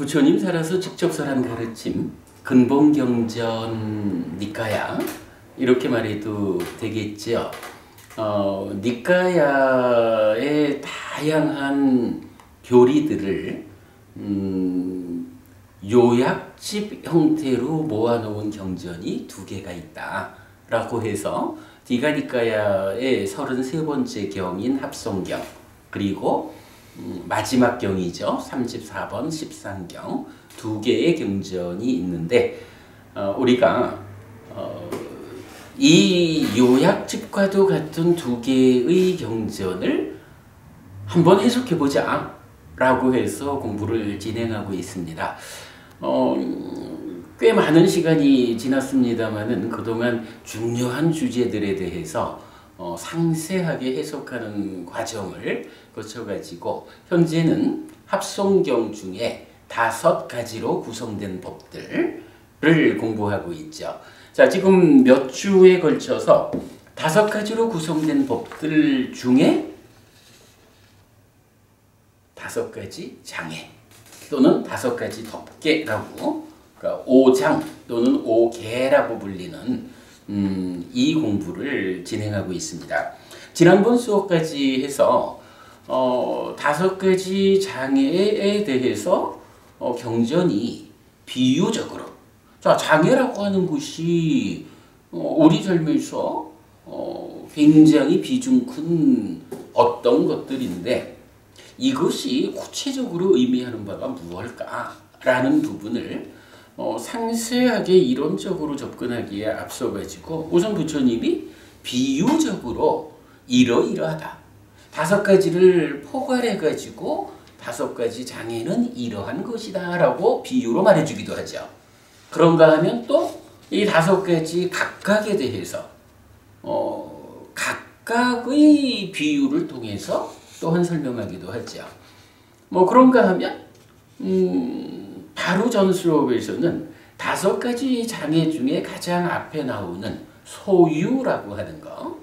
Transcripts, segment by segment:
부처님 살아서 직접 설한 가르침, 근본경전 니까야 이렇게 말해도 되겠죠. 니까야의 다양한 교리들을 요약집 형태로 모아놓은 경전이 두 개가 있다라고 해서 디가니까야의 33번째 경인 합성경, 그리고 마지막 경이죠. 34번 13경 두 개의 경전이 있는데 우리가 이 요약집과도 같은 두 개의 경전을 한번 해석해보자 라고 해서 공부를 진행하고 있습니다. 꽤 많은 시간이 지났습니다만은 그동안 중요한 주제들에 대해서 상세하게 해석하는 과정을 거쳐가지고 현재는 합성경 중에 5가지로 구성된 법들을 공부하고 있죠. 자, 지금 몇 주에 걸쳐서 5가지로 구성된 법들 중에 5가지 장애 또는 5가지 덮개라고, 그러니까 5장 또는 5개라고 불리는 이 공부를 진행하고 있습니다. 지난번 수업까지 해서 5가지 장애에 대해서 경전이 비유적으로, 자, 장애라고 하는 것이 우리 삶에서 굉장히 비중 큰 어떤 것들인데 이것이 구체적으로 의미하는 바가 무엇일까라는 부분을 상세하게 이론적으로 접근하기에 앞서가지고 우선 부처님이 비유적으로 이러이러하다, 5가지를 포괄해가지고 5가지 장애는 이러한 것이다 라고 비유로 말해주기도 하죠. 그런가 하면 또 이 5가지 각각에 대해서 각각의 비유를 통해서 또한 설명하기도 하죠. 뭐 그런가 하면 바로 전 수업에서는 5가지 장애 중에 가장 앞에 나오는 소유라고 하는 거,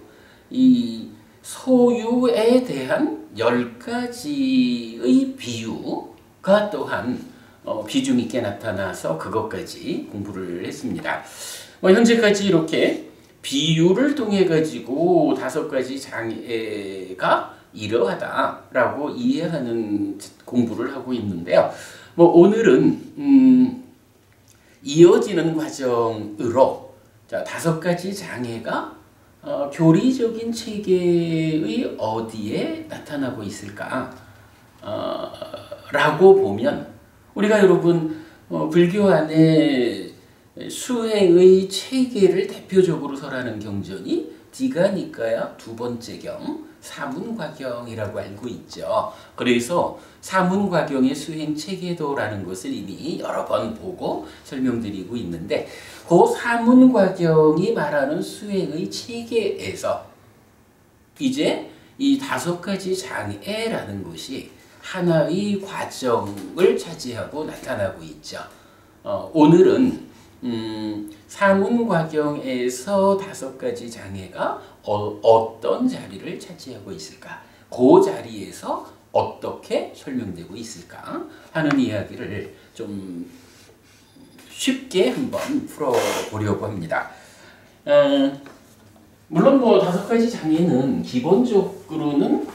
이 소유에 대한 10가지의 비유가 또한 비중 있게 나타나서 그것까지 공부를 했습니다. 현재까지 이렇게 비유를 통해 가지고 5가지 장애가 이러하다라고 이해하는 공부를 하고 있는데요. 오늘은 이어지는 과정으로, 자, 5가지 장애가 교리적인 체계의 어디에 나타나고 있을까 라고 보면 우리가 여러분 불교 안에 수행의 체계를 대표적으로 설하는 경전이 디가니까야 2번째 경 사문과경이라고 알고 있죠. 그래서 사문과경의 수행 체계도라는 것을 이미 여러 번 보고 설명드리고 있는데 그 사문과경이 말하는 수행의 체계에서 이제 이 5가지 장애라는 것이 하나의 과정을 차지하고 나타나고 있죠. 오늘은 사문과경에서 5가지 장애가 어떤 자리를 차지하고 있을까, 그 자리에서 어떻게 설명되고 있을까 하는 이야기를 좀 쉽게 한번 풀어보려고 합니다. 물론 5가지 장애는 기본적으로는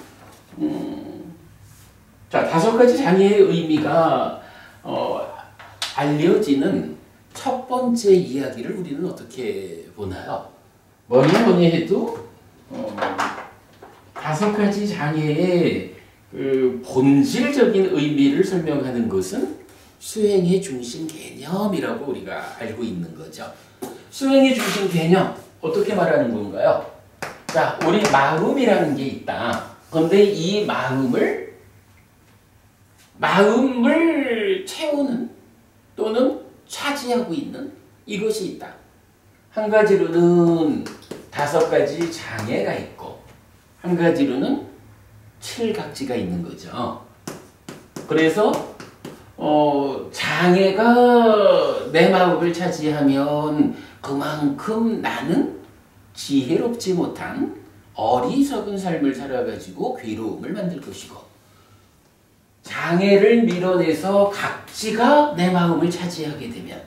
자, 5가지 장애의 의미가 알려지는 첫 번째 이야기를 우리는 어떻게 보나요? 뭐니 해도 5가지 장애의 그 본질적인 의미를 설명하는 것은 수행의 중심 개념이라고 우리가 알고 있는 거죠. 수행의 중심 개념, 어떻게 말하는 건가요? 자, 우리 마음이라는 게 있다. 그런데 이 마음을 채우는 또는 차지하고 있는 이것이 있다. 한 가지로는 5가지 장애가 있고 한 가지로는 7각지가 있는 거죠. 그래서 장애가 내 마음을 차지하면 그만큼 나는 지혜롭지 못한 어리석은 삶을 살아가지고 괴로움을 만들 것이고, 장애를 밀어내서 각지가 내 마음을 차지하게 되면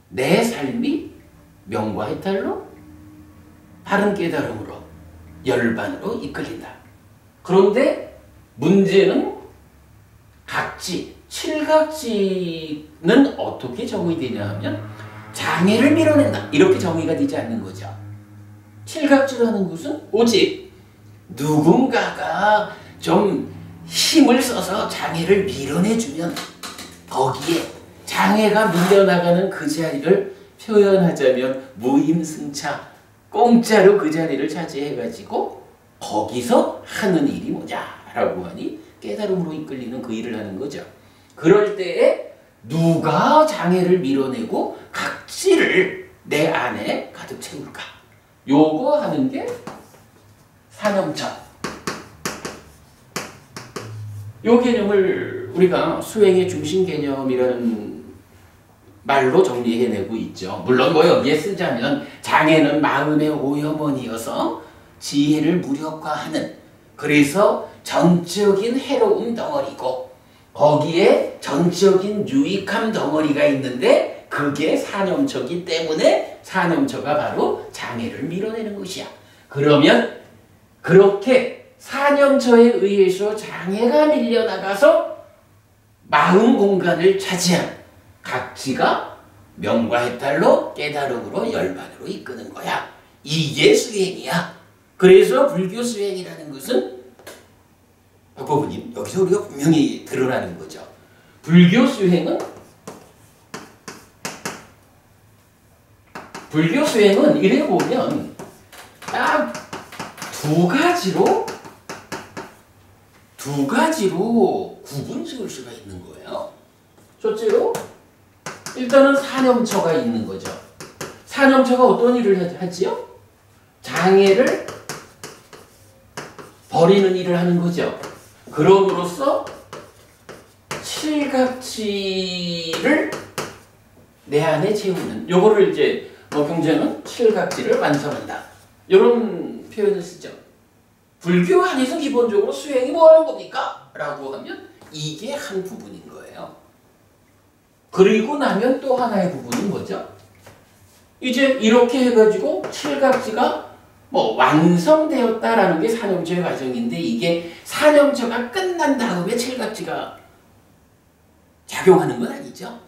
내 삶이 명과 해탈로 바른 깨달음으로 열반으로 이끌린다. 그런데 문제는 각지, 칠각지는 어떻게 정의 되냐 하면 장애를 밀어낸다. 이렇게 정의가 되지 않는 거죠. 칠각지라는 것은 오직 누군가가 좀 힘을 써서 장애를 밀어내주면 거기에 장애가 밀려나가는 그 자리를 표현하자면 무임승차, 공짜로 그 자리를 차지해가지고 거기서 하는 일이 뭐냐라고 하니 깨달음으로 이끌리는 그 일을 하는 거죠. 그럴 때에 누가 장애를 밀어내고 각지를 내 안에 가득 채울까? 요거 하는 게 사념처. 요 개념을 우리가 수행의 중심 개념이라는 말로 정리해내고 있죠. 물론 뭐 여기에 쓰자면 장애는 마음의 오염원이어서 지혜를 무력화하는, 그래서 전적인 해로움 덩어리고 거기에 전적인 유익함 덩어리가 있는데 그게 사념처기 때문에 사념처가 바로 장애를 밀어내는 것이야. 그러면 그렇게 사념처에 의해서 장애가 밀려나가서 마음 공간을 차지한 각지가 명과 해탈로 깨달음으로 열반으로 이끄는 거야. 이게 수행이야. 그래서 불교 수행이라는 것은 박보부님 여기서 우리가 분명히 드러나는 거죠. 불교 수행은 이래 보면 딱 두 가지로 구분 지을 수가 있는 거예요. 첫째로 일단은 사념처가 있는 거죠. 사념처가 어떤 일을 하지요? 장애를 버리는 일을 하는 거죠. 그럼으로써 칠각지를 내 안에 채우는, 요거를 이제 경제는 칠각지를 완성한다. 이런 표현을 쓰죠. 불교 안에서 기본적으로 수행이 뭐 하는 겁니까? 라고 하면 이게 한 부분인 거예요. 그리고 나면 또 하나의 부분은 뭐죠? 이제 이렇게 해가지고 칠각지가 뭐 완성되었다라는 게 사념처의 과정인데, 이게 사념처가 끝난 다음에 칠각지가 작용하는 건 아니죠.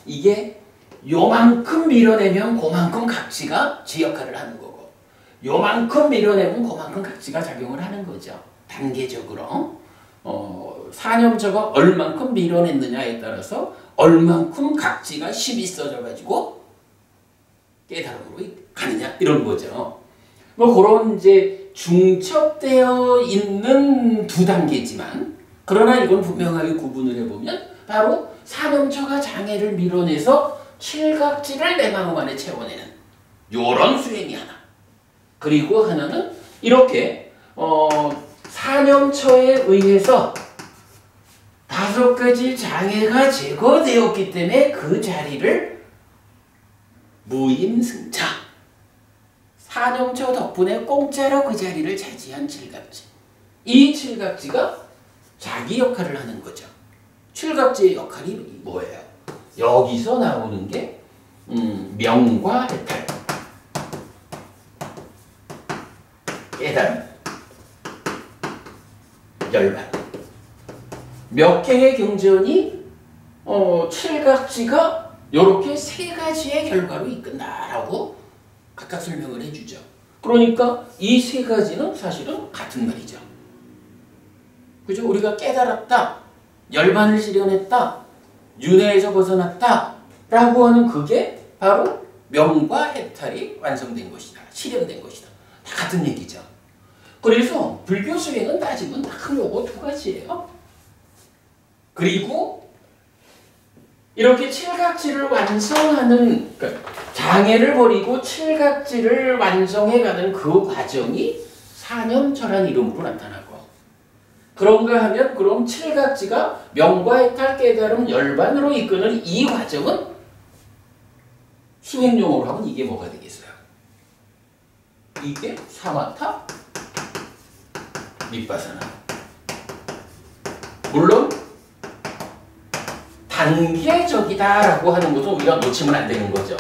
이게 요만큼 밀어내면 그만큼 각지가 지 역할을 하는 거고, 요만큼 밀어내면 그만큼 각지가 작용을 하는 거죠. 단계적으로 사념처가 얼만큼 밀어냈느냐에 따라서 얼만큼 각지가 힘이 써져가지고 깨달음으로 가느냐, 이런 거죠. 뭐 그런 이제 중첩되어 있는 두 단계지만, 그러나 이건 분명하게 구분을 해보면 바로 사념처가 장애를 밀어내서 칠각지를 내 마음 안에 채워내는 요런 수행이 하나. 그리고 하나는 이렇게 사념처에 의해서 5가지 장애가 제거되었기 때문에 그 자리를 무임승차, 사념처 덕분에 공짜로 그 자리를 차지한 칠각지. 이 칠각지가 자기 역할을 하는 거죠. 칠각지의 역할이 뭐예요? 여기서 나오는 게 명과 해탈, 깨달음, 열반. 몇 개의 경전이 칠각지가 이렇게 3가지의 결과로 이끈다라고 각각 설명을 해주죠. 그러니까 이 3가지는 사실은 같은 말이죠. 그죠? 우리가 깨달았다, 열반을 실현했다, 윤회에서 벗어났다 라고 하는 그게 바로 명과 해탈이 완성된 것이다, 실현된 것이다. 다 같은 얘기죠. 그래서 불교 수행은 따지면 딱 요거 2가지예요. 그리고 이렇게 칠각지를 완성하는, 그러니까 장애를 버리고 칠각지를 완성해가는 그 과정이 사념처란 이름으로 나타나고, 그런가 하면 그럼 칠각지가 명과 해탈, 깨달음, 열반으로 이끄는 이 과정은 수행용어로 하면 이게 뭐가 되겠어요? 이게 사마타, 밑바사나. 물론 단계적이다라고 하는 것은 우리가 놓치면 안 되는 거죠.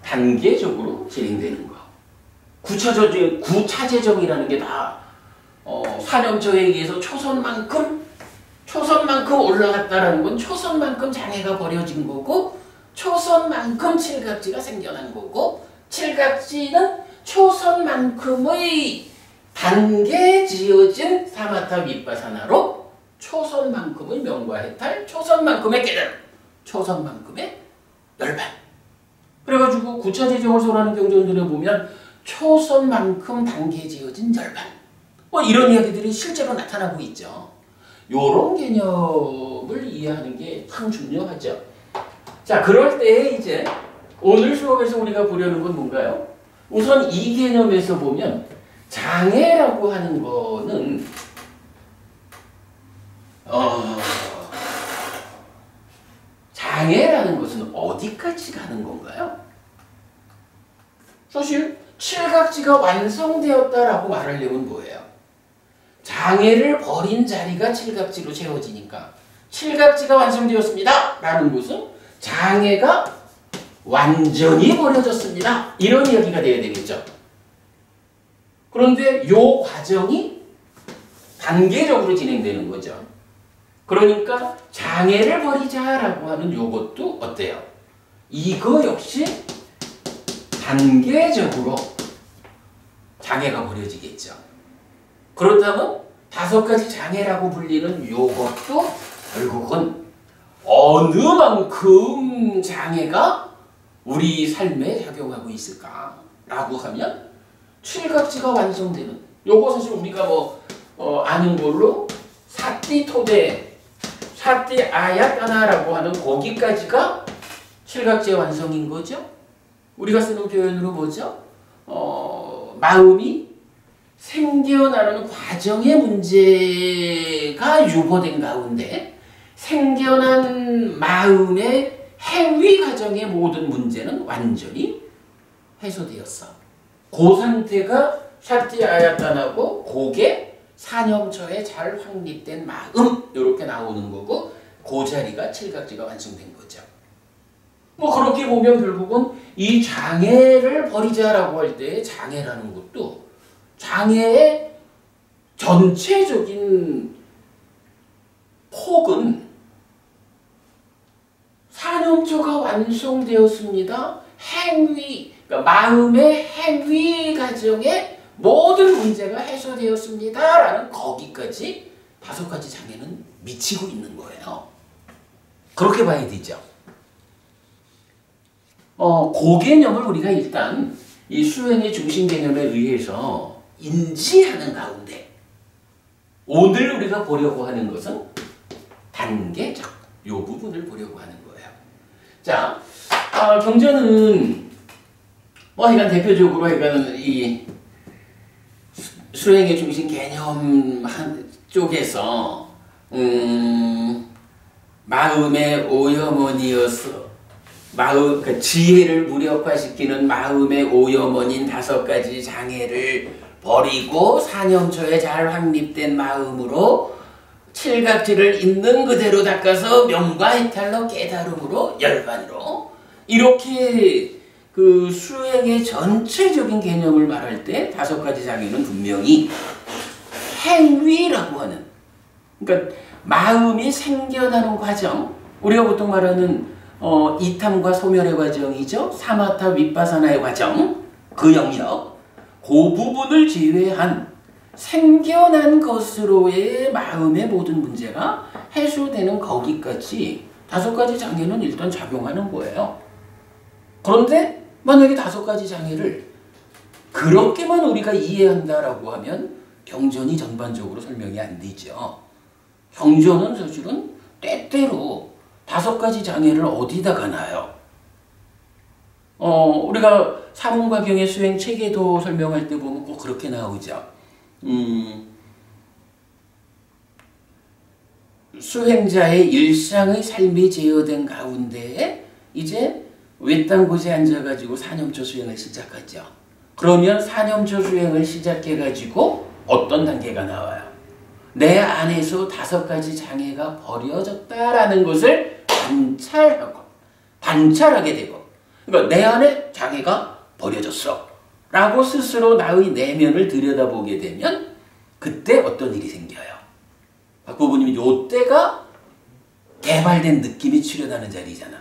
단계적으로 진행되는 거. 구차제정이라는 게 다 산염초에 의해서 초선만큼 올라갔다라는 건 초선만큼 장애가 벌어진 거고, 초선만큼 칠각지가 생겨난 거고, 칠각지는 초선만큼의 단계 지어진 사마타 윗바사나로 초선만큼의 명과해탈, 초선만큼의 깨달음, 초선만큼의 열반. 그래가지고 구차제정을 설하는 경전들에 보면 초선만큼 단계 지어진 열반, 뭐 이런 이야기들이 실제로 나타나고 있죠. 요런 개념을 이해하는 게 참 중요하죠. 자, 그럴 때 이제 오늘 수업에서 우리가 보려는 건 뭔가요? 우선 이 개념에서 보면 장애라고 하는 거는 장애라는 것은 어디까지 가는 건가요? 사실 칠각지가 완성되었다라고 말하려면 뭐예요? 장애를 버린 자리가 칠각지로 채워지니까 칠각지가 완성되었습니다 라는 것은 장애가 완전히 버려졌습니다, 이런 이야기가 되어야 되겠죠. 그런데 요 과정이 단계적으로 진행되는 거죠. 그러니까 장애를 버리자라고 하는 요것도 어때요? 이거 역시 단계적으로 장애가 버려지겠죠. 그렇다면 5가지 장애라고 불리는 요것도 결국은 어느 만큼 장애가 우리 삶에 작용하고 있을까라고 하면 칠각지가 완성되는 요거 사실 우리가 아는 걸로 사띠토데 사띠 아야따나라고 하는 거기까지가 칠각지의 완성인 거죠. 우리가 쓰는 표현으로 뭐죠? 마음이 생겨나는 과정의 문제가 유보된 가운데 생겨난 마음의 행위 과정의 모든 문제는 완전히 해소되었어. 그 상태가 샤티아야탄하고 고게 산염초에 잘 확립된 마음, 이렇게 나오는 거고, 그 자리가 칠각지가 완성된 거죠. 뭐 그렇게 보면 결국은 이 장애를 버리자라고 할 때 장애라는 것도 장애의 전체적인 폭은 산염초가 완성되었습니다. 행위, 그러니까 마음의 행위 과정의 모든 문제가 해소되었습니다 라는 거기까지 5가지 장애는 미치고 있는 거예요. 그렇게 봐야 되죠. 그 개념을 우리가 일단 이 수행의 중심 개념에 의해서 인지하는 가운데 오늘 우리가 보려고 하는 것은 단계적 요 부분을 보려고 하는 거예요. 자, 경전은 하여간 대표적으로 하여간 이 수행의 중심 개념 쪽에서 마음의 오염원이어서 그러니까 지혜를 무력화시키는 마음의 오염원인 5가지 장애를 버리고 산염초에 잘 확립된 마음으로 칠각지를 있는 그대로 닦아서 명과해탈로 깨달음으로 열반으로 이렇게 그 수행의 전체적인 개념을 말할 때 5가지 장애는 분명히 행위라고 하는, 그러니까 마음이 생겨나는 과정, 우리가 보통 말하는 이탐과 소멸의 과정이죠. 사마타 윗바사나의 과정, 그 영역, 그 부분을 제외한 생겨난 것으로의 마음의 모든 문제가 해소되는 거기까지 5가지 장애는 일단 작용하는 거예요. 그런데 만약에 5가지 장애를 그렇게만 우리가 이해한다라고 하면 경전이 전반적으로 설명이 안 되죠. 경전은 사실은 때때로 5가지 장애를 어디다가 놔요? 우리가 사문과경의 수행 체계도 설명할 때 보면 꼭 그렇게 나오죠. 수행자의 일상의 삶이 제어된 가운데에 이제 외딴 곳에 앉아가지고 산염초 수행을 시작하죠. 그러면 산염초 수행을 시작해가지고 어떤 단계가 나와요? 내 안에서 5가지 장애가 버려졌다라는 것을 관찰하게 되고, 그러니까 내 안에 장애가 버려졌어 라고 스스로 나의 내면을 들여다보게 되면 그때 어떤 일이 생겨요? 박부모님이 요때가 개발된 느낌이 출현하는 자리잖아.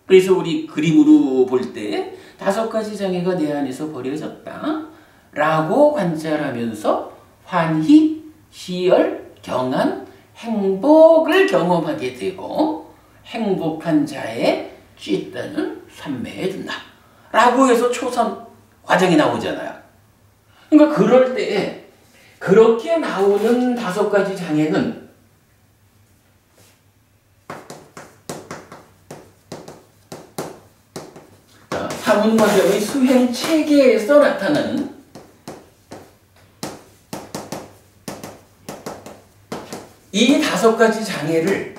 그래서 우리 그림으로 볼 때 5가지 장애가 내 안에서 버려졌다 라고 관찰하면서 환희, 희열, 경안, 행복을 경험하게 되고 행복한 자의 찌따는 삼매에 든다 라고 해서 초선 과정이 나오잖아요. 그러니까 그럴 때 그렇게 나오는 5가지 장애는 사문과정의 수행 체계에서 나타나는 이 5가지 장애를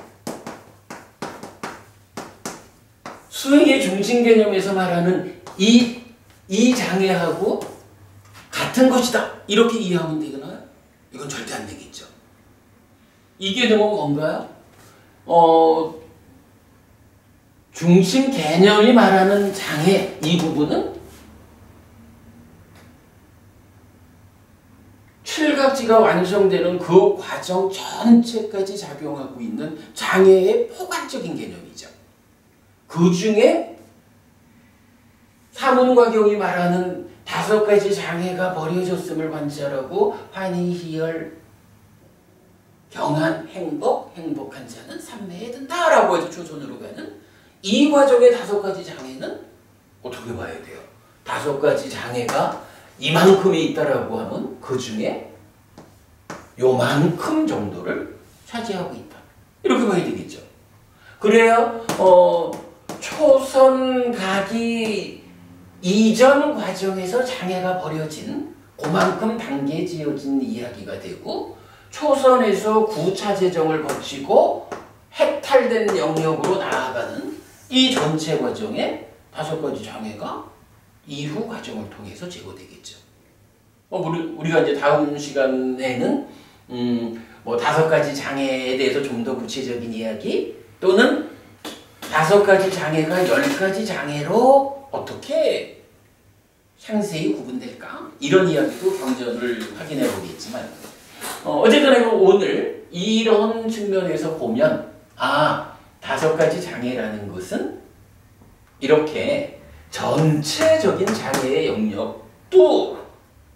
수행의 중심 개념에서 말하는 이 장애하고 같은 것이다 이렇게 이해하면 되나요? 이건 절대 안 되겠죠. 이 개념은 뭔가요? 중심 개념이 말하는 장애 이 부분은 칠각지가 완성되는 그 과정 전체까지 작용하고 있는 장애의 포괄적인 개념이죠. 그 중에 사문과경이 말하는 5가지 장애가 버려졌음을 관찰하고 환희, 희열, 경안, 행복한 자는 삼매에 든다라고 해서 초선으로 가는 이 과정의 5가지 장애는 어떻게 봐야 돼요? 5가지 장애가 이만큼이 있다라고 하면 그 중에 요만큼 정도를 차지하고 있다. 이렇게 봐야 되겠죠. 그래야 초선 가기 이전 과정에서 장애가 버려진 그만큼 단계 지어진 이야기가 되고 초선에서 9차 재정을 거치고 해탈된 영역으로 나아가는 이 전체 과정에 5가지 장애가 이후 과정을 통해서 제거되겠죠. 우리가 이제 다음 시간에는 뭐 5가지 장애에 대해서 좀 더 구체적인 이야기 또는 5가지 장애가 10가지 장애로 어떻게 상세히 구분될까? 이런 이야기도 경전을 확인해 보겠지만 어쨌거나 오늘 이런 측면에서 보면 5가지 장애라는 것은 이렇게 전체적인 장애의 영역도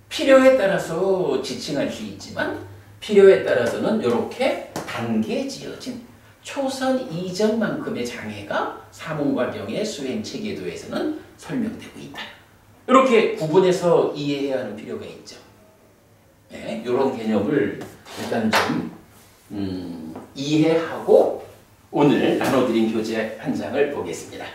필요에 따라서 지칭할 수 있지만 필요에 따라서는 이렇게 단계 지어진 초선 이전만큼의 장애가 사문과경의 수행 체계도에서는 설명되고 있다. 이렇게 구분해서 이해해야 하는 필요가 있죠. 네, 이런 개념을 일단 좀 이해하고 오늘 나눠드린 교재 한 장을 보겠습니다.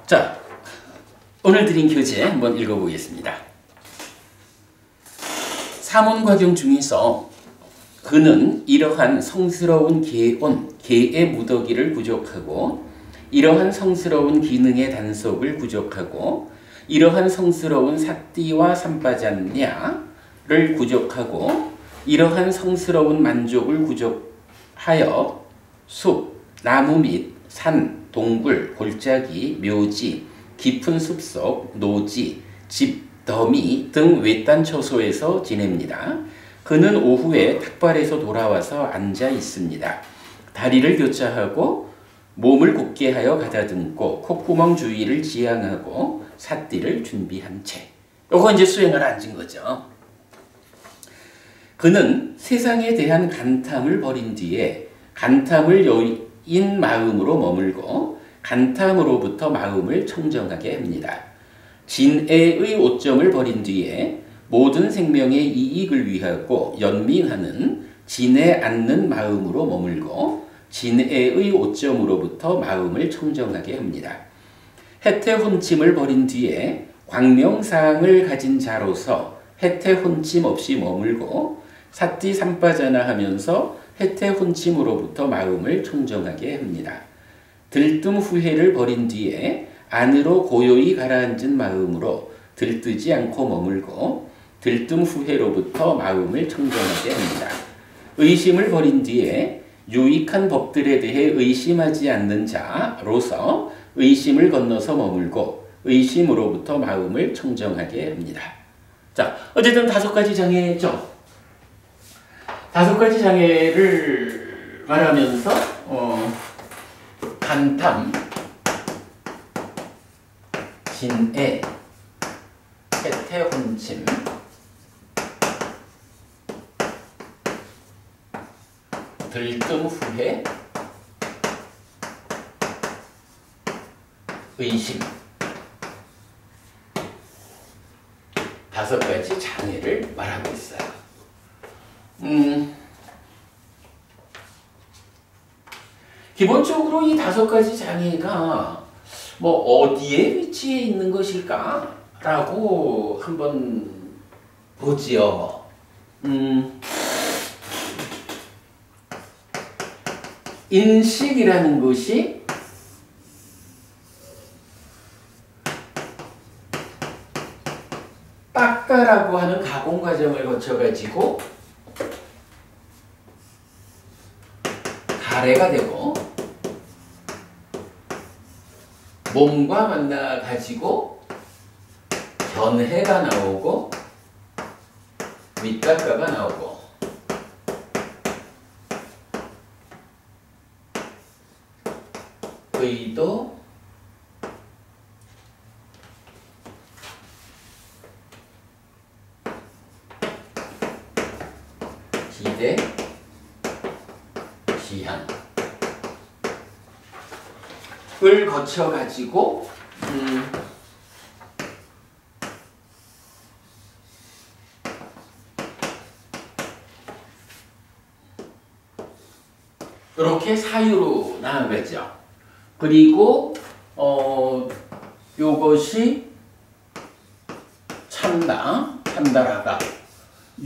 자, 오늘 드린 교재 한번 읽어보겠습니다. 사문과경 중에서 그는 이러한 성스러운 개의 무더기를 구족하고 이러한 성스러운 기능의 단속을 구족하고 이러한 성스러운 삿띠와 삼바잔냐를 구족하고 이러한 성스러운 만족을 구족하여 숲, 나무 및 산, 동굴, 골짜기, 묘지, 깊은 숲속, 노지, 집, 더미 등 외딴 처소에서 지냅니다. 그는 오후에 탁발에서 돌아와서 앉아 있습니다. 다리를 교차하고 몸을 굳게 하여 가다듬고 콧구멍 주위를 지향하고 삿띠를 준비한 채. 요거 이제 수행을 앉은 거죠. 그는 세상에 대한 간탐을 버린 뒤에 간탐을 여인 마음으로 머물고 간탐으로부터 마음을 청정하게 합니다. 진애의 오점을 버린 뒤에 모든 생명의 이익을 위하고 연민하는 진애 않는 마음으로 머물고 진애의 오점으로부터 마음을 청정하게 합니다. 해태 혼침을 버린 뒤에 광명상을 가진 자로서 해태 혼침 없이 머물고 사띠 삼빠자나 하면서 해태 혼침으로부터 마음을 청정하게 합니다. 들뜸 후회를 버린 뒤에 안으로 고요히 가라앉은 마음으로 들뜨지 않고 머물고 들뜸 후회로부터 마음을 청정하게 합니다. 의심을 버린 뒤에 유익한 법들에 대해 의심하지 않는 자로서 의심을 건너서 머물고 의심으로부터 마음을 청정하게 합니다. 자, 어쨌든 5가지 장애죠. 5가지 장애를 말하면서 간탐, 진애, 해태혼침, 들뜸 후회, 의심 5가지 장애를 말하고 있어요. 기본적으로 이 5가지 장애가 뭐 어디에 위치해 있는 것일까? 라고 한번 보지요. 인식이라는 것이 닦아라고 하는 가공 과정을 거쳐가지고 가래가 되고 몸과 만나 가지고 견해가 나오고 윗닦아가 나오고 의도 기대 기향 을 거쳐 가지고 이렇게 사유로 나아가죠. 그리고 요것이 참다라가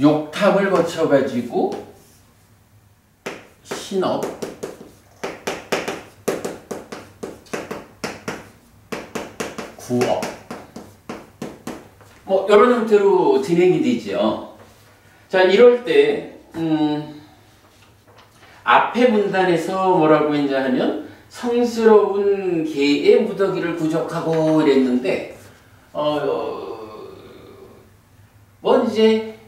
욕탐을 거쳐 가지고 신업 구업 뭐 이런 형태로 진행이 되죠. 자, 이럴 때 앞에 문단에서 뭐라고 했냐 하면 성스러운 개의 무더기를 부족하고 이랬는데 뭐 이제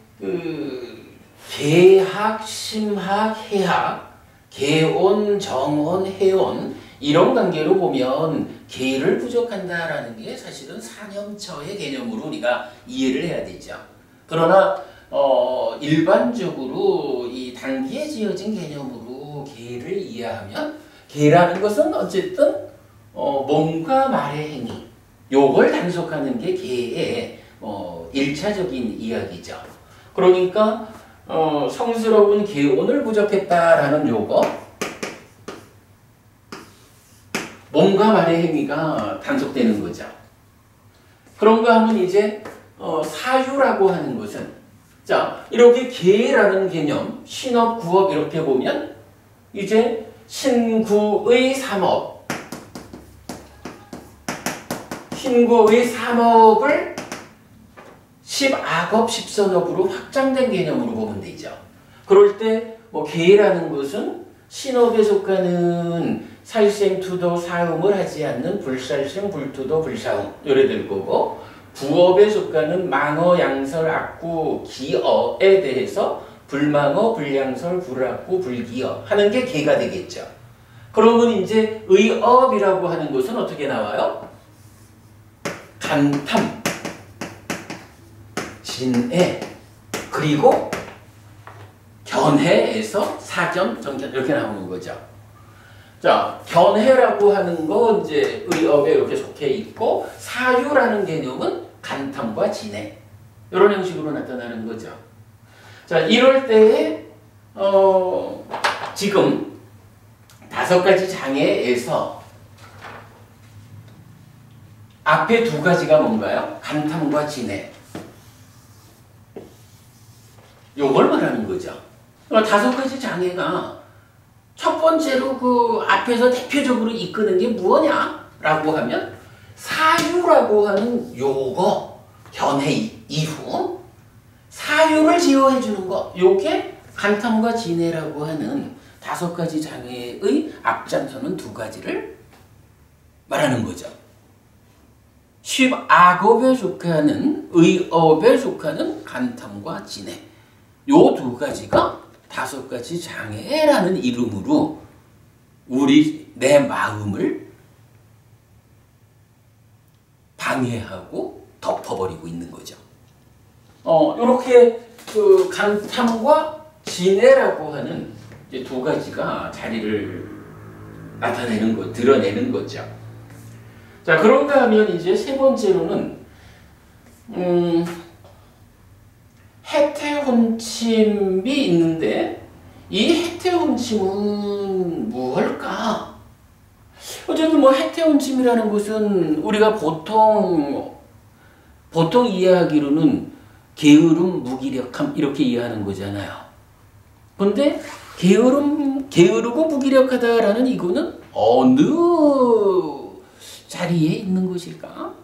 개학, 심학, 해학, 개온, 정온, 해온 이런 관계로 보면 개를 부족한다라는 게 사실은 사념처의 개념으로 우리가 이해를 해야 되죠. 그러나 일반적으로 이 단기에 지어진 개념으로 개를 이해하면 개라는 것은 어쨌든 몸과 말의 행위 요걸 단속하는 게 개의 1차적인 이야기죠. 그러니까 성스러운 개온을 부족했다라는 요거 몸과 말의 행위가 단속되는 거죠. 그런가 하면 이제 사유라고 하는 것은 자 이렇게 개라는 개념 신업 구업 이렇게 보면 이제 신구의 삼업 신구의 삼업을 10악업 10선업으로 확장된 개념으로 보면 되죠. 그럴 때 뭐 개라는 것은 신업에 속하는 살생투도 사음을 하지 않는 불살생 불투도 불사음 요래 될 거고 부업에 속하는 망어 양설 악구 기어에 대해서 불망어 불양설 불악구 불기어 하는 게 개가 되겠죠. 그러면 이제 의업이라고 하는 것은 어떻게 나와요? 간탐 진애 그리고 견해에서 사견 정견 이렇게 나오는 거죠. 자, 견해라고 하는 거 이제 의업에 이렇게 속해 있고 사유라는 개념은 간탐과 진해 이런 형식으로 나타나는 거죠. 자, 이럴 때에 지금 5가지 장애에서 앞에 두 가지가 뭔가요? 간탐과 진해. 요걸 말하는 거죠. 그러니까 다섯 가지 장애가 첫 번째로 그 앞에서 대표적으로 이끄는 게 무엇냐라고 하면 사유라고 하는 요거 견해 이후 사유를 제어해 주는 거, 요게 간탐과 진해라고 하는 다섯 가지 장애의 앞장서는 두 가지를 말하는 거죠. 악업에 속하는 의업에 속하는 간탐과 진해, 요 두 가지가 다섯 가지 장애라는 이름으로 내 마음을 방해하고 덮어버리고 있는 거죠. 이렇게 그 간탐과 진해라고 하는 이제 두 가지가 자리를 드러내는 거죠. 자, 그런가 하면 이제 세 번째로는 해태혼침이 있는데 이 해태혼침은 무엇일까? 어쨌든 뭐 해태혼침이라는 것은 우리가 보통 이해하기로는 게으름, 무기력함 이렇게 이해하는 거잖아요. 근데 게으르고 무기력하다라는 이거는 어느 자리에 있는 것일까?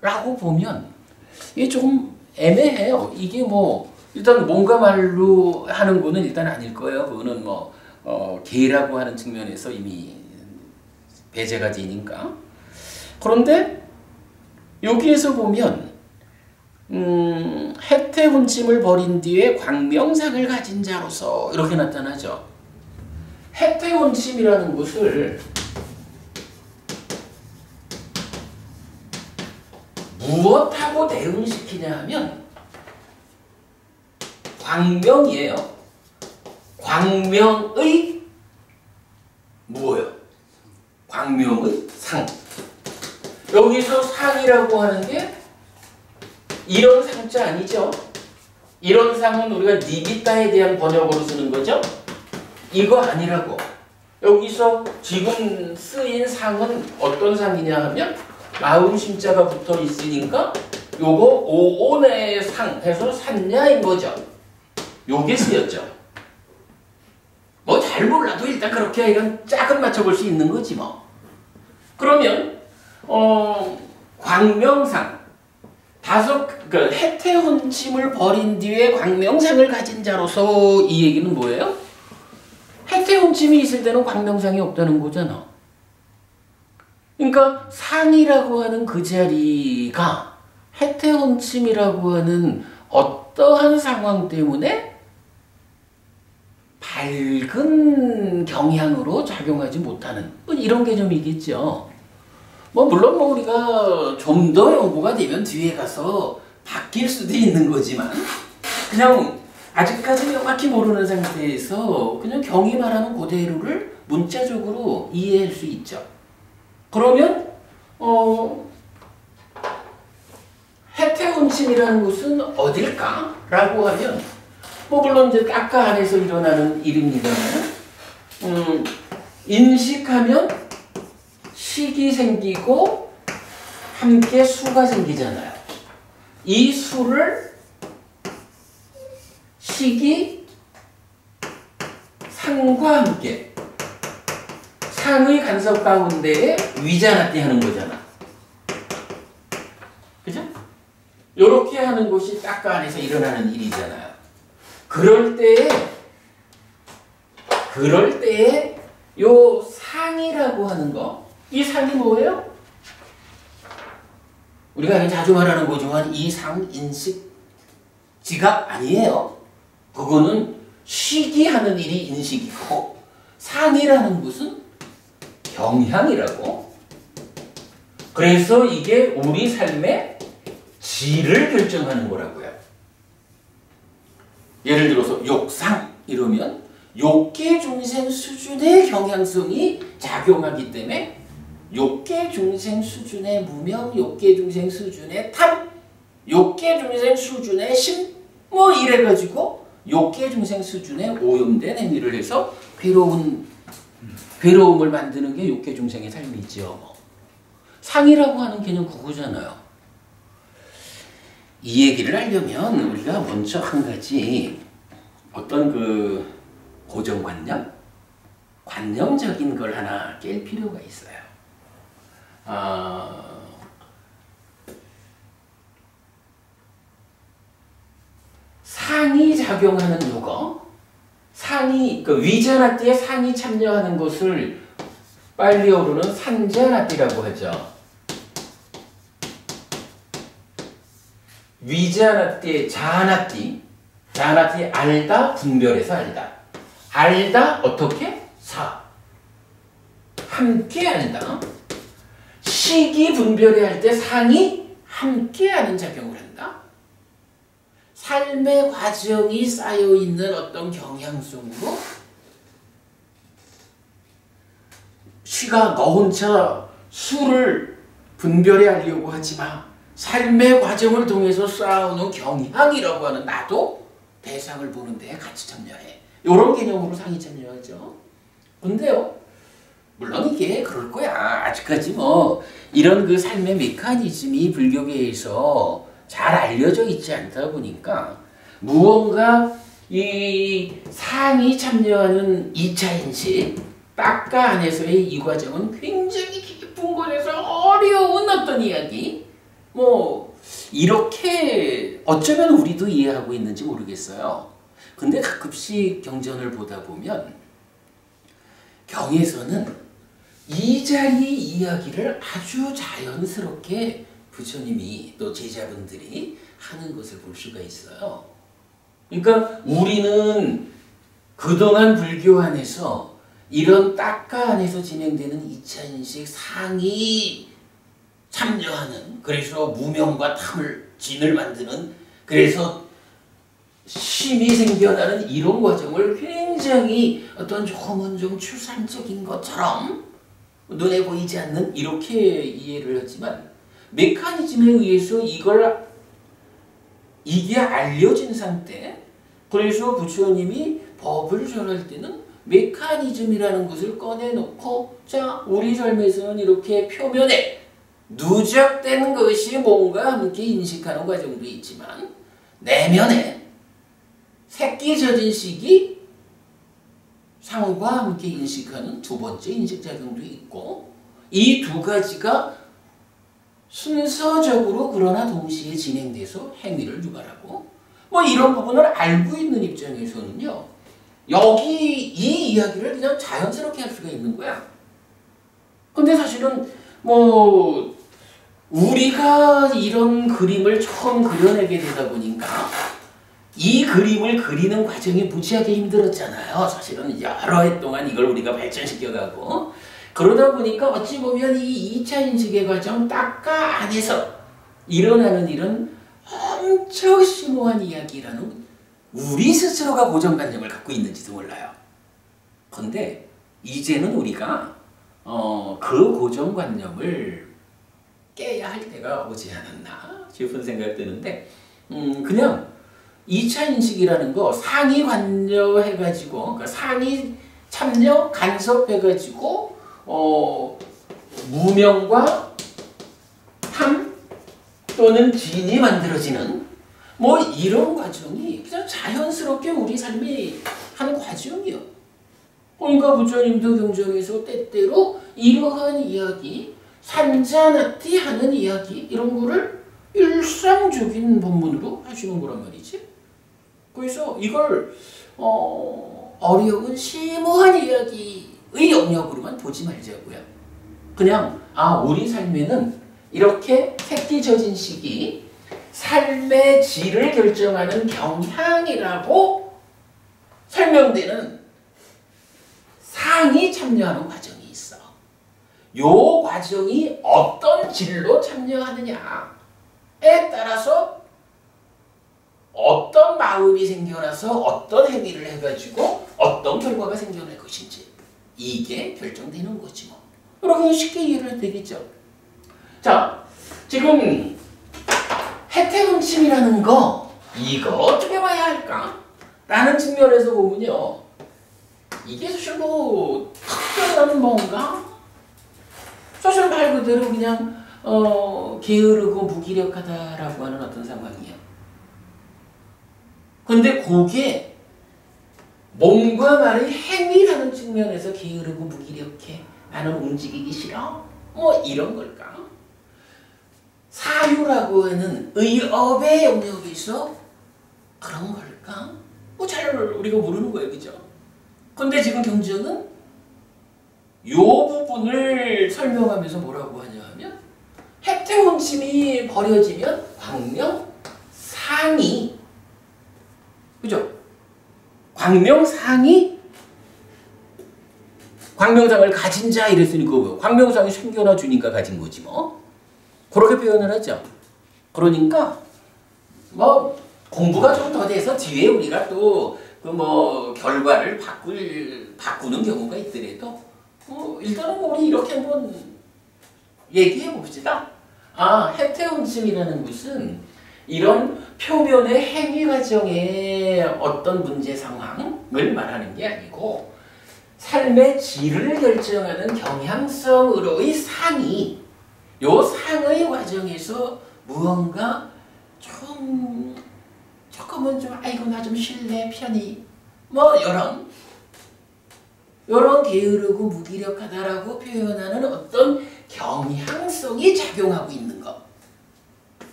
라고 보면 이게 조금 애매해요. 이게 뭐 일단 뭔가 말로 하는 거는 일단 아닐 거예요. 그거는 뭐 개라고 하는 측면에서 이미 배제가 되니까. 그런데 여기에서 보면 해태혼침을 버린 뒤에 광명상을 가진 자로서 이렇게 나타나죠. 해태혼침이라는 것을 무엇하고 대응시키냐 하면 광명이에요. 광명의 뭐예요? 광명의 상. 여기서 상이라고 하는 게 이런 상자 아니죠? 이런 상은 우리가 니비따에 대한 번역으로 쓰는 거죠? 이거 아니라고. 여기서 지금 쓰인 상은 어떤 상이냐 하면 마음 심자가 붙어 있으니까 요거 오온의 상 해서 산야인 거죠. 요게 쓰였죠. 뭐 잘 몰라도 일단 그렇게 이건 짝은 맞춰볼 수 있는 거지 뭐. 그러면 광명상 그 해태혼침을 버린 뒤에 광명상을 가진 자로서 이 얘기는 뭐예요? 해태혼침이 있을 때는 광명상이 없다는 거잖아. 그러니까 상이라고 하는 그 자리가 해태혼침이라고 하는 어떠한 상황 때문에 밝은 경향으로 작용하지 못하는 뭐 이런 개념이겠죠. 뭐 물론 뭐 우리가 좀 더 연구가 되면 뒤에 가서 바뀔 수도 있는 거지만 그냥 아직까지 명확히 모르는 상태에서 그냥 경이 말하는 그대로를 문자적으로 이해할 수 있죠. 그러면 해태혼침이라는 것은 어딜까? 라고 하면 뭐 물론 이제 아까 안에서 일어나는 일입니다만 인식하면 식이 생기고 함께 수가 생기잖아요. 이 수를 식이 상과 함께 상의 간섭 가운데에 위자납게 하는 거잖아. 그죠? 요렇게 하는 것이 딱 그 안에서 일어나는 일이잖아요. 그럴 때에 요 상이라고 하는 거, 이 상이 뭐예요? 우리가 자주 말하는 거지만 이 상 인식 지각 아니에요. 그거는 시기하는 일이 인식이고 상이라는 것은 경향이라고. 그래서 이게 우리 삶의 질을 결정하는 거라고요. 예를 들어서 욕상 이러면 욕계 중생 수준의 경향성이 작용하기 때문에 욕계 중생 수준의 무명, 욕계 중생 수준의 탐, 욕계 중생 수준의 심, 뭐 이래가지고 욕계 중생 수준의 오염된 행위를 해서 괴로움을 만드는 게 욕계 중생의 삶이죠. 상이라고 하는 개념 그거잖아요. 이 얘기를 하려면 우리가 먼저 한 가지 어떤 그 고정관념? 관념적인 걸 하나 깰 필요가 있어요. 상이 작용하는 요거, 상이, 그 위자나띠에 상이 참여하는 것을 빨리어로는 산자나띠라고 하죠. 위자나띠에 자나띠, 자나띠 알다, 분별해서 알다. 알다, 어떻게? 사. 함께 알다. 시기 분별해 할 때 상이 함께하는 작용을 한다. 삶의 과정이 쌓여있는 어떤 경향성으로 시가 너 혼자 수를 분별해 하려고 하지 마. 삶의 과정을 통해서 쌓아오는 경향이라고 하는 나도 대상을 보는 데 같이 참여해. 이런 개념으로 상이 참여하죠. 근데요, 물론 이게 그럴 거야. 아직까지 뭐 이런 그 삶의 메커니즘이 불교계에서 잘 알려져 있지 않다 보니까 무언가 이 상이 참여하는 2차 인식, 딱가 안에서의 이 과정은 굉장히 깊은 곳에서 어려운 어떤 이야기, 뭐 이렇게 어쩌면 우리도 이해하고 있는지 모르겠어요. 근데 가끔씩 경전을 보다 보면 경에서는 이 자리 이야기를 아주 자연스럽게 부처님이 또 제자분들이 하는 것을 볼 수가 있어요. 그러니까 우리는 그동안 불교 안에서 이런 딱가 안에서 진행되는 2차 인식 상이 참여하는, 그래서 무명과 탐을 진을 만드는, 그래서 심이 생겨나는 이런 과정을 굉장히 어떤 조금은 좀 추상적인 것처럼 눈에 보이지 않는 이렇게 이해를 하지만 메커니즘에 의해서 이게 알려진 상태, 그래서 부처님이 법을 전할 때는 메커니즘이라는 것을 꺼내놓고 자, 우리 삶에서는 이렇게 표면에 누적된 것이 뭔가 함께 인식하는 과정도 있지만 내면에 새끼 젖은 식이 상과 함께 인식하는 두 번째 인식작용도 있고 이 두 가지가 순서적으로 그러나 동시에 진행돼서 행위를 유발하고 뭐 이런 부분을 알고 있는 입장에서는요. 여기 이 이야기를 그냥 자연스럽게 할 수가 있는 거야. 근데 사실은 뭐 우리가 이런 그림을 처음 그려내게 되다 보니까 이 그림을 그리는 과정이 무지하게 힘들었잖아요. 사실은 여러 해 동안 이걸 우리가 발전시켜가고 그러다 보니까 어찌 보면 이 2차 인식의 과정 딱가 안에서 일어나는 일은 엄청 심오한 이야기라는 우리 스스로가 고정관념을 갖고 있는지도 몰라요. 근데 이제는 우리가 그 고정관념을 깨야 할 때가 오지 않았나 싶은 생각이 드는데 그냥 2차 인식이라는 거 상이 관여해가지고 그러니까 상이 참여 간섭해가지고 무명과 탐 또는 진이 만들어지는 뭐 이런 과정이 그냥 자연스럽게 우리 삶에 하는 과정이요. 그러니까 부처님도 경전에서 때때로 이러한 이야기, 산자나띠 하는 이야기 이런 거를 일상적인 본문으로 하시는 거란 말이지. 그래서 이걸 어려운 심오한 이야기의 영역으로만 보지 말자고요. 그냥 우리 삶에는 이렇게 새끼 젖은 시기 삶의 질을 결정하는 경향이라고 설명되는 상이 참여하는 과정이 있어. 요 과정이 어떤 질로 참여하느냐에 따라서 어떤 마음이 생겨나서 어떤 행위를 해가지고 어떤 결과가 생겨날 것인지 이게 결정되는 거지 뭐. 그렇게 쉽게 이해를 되겠죠. 자, 지금 해태음침이라는 거 이거 어떻게 봐야 할까? 라는 측면에서 보면요. 이게 사실 뭐 특별한 뭔가 사실 말 그대로 그냥 게으르고 무기력하다라고 하는 어떤 상황이야. 근데 그게 몸과 말의 행위라는 측면에서 게으르고 무기력해. 나는 움직이기 싫어. 뭐 이런 걸까? 사유라고 하는 의업의 영역에서 그런 걸까? 뭐 잘 우리가 모르는 거예요. 그죠? 근데 지금 경전은 이 부분을 설명하면서 뭐라고 하냐 하면 해태원심이 버려지면 광명상이, 그죠? 광명상이 광명상을 가진 자 이랬으니까 뭐요? 광명상이 생겨나 주니까 가진 거지 뭐. 그렇게 표현을 하죠. 그러니까 뭐 공부가 좀 더 돼서 뒤에 우리가 또 그 뭐 결과를 바꾸는 경우가 있더라도 일단은 우리 이렇게 한번 얘기해 봅시다. 해태원심이라는 것은 이런 표면의 행위 과정의 어떤 문제 상황을 말하는 게 아니고 삶의 질을 결정하는 경향성으로의 상이, 요 상의 과정에서 무언가 조금은 좀 아이고 나 좀 쉴래 편히 뭐 요런 게으르고 무기력하다라고 표현하는 어떤 경향성이 작용하고 있는 것.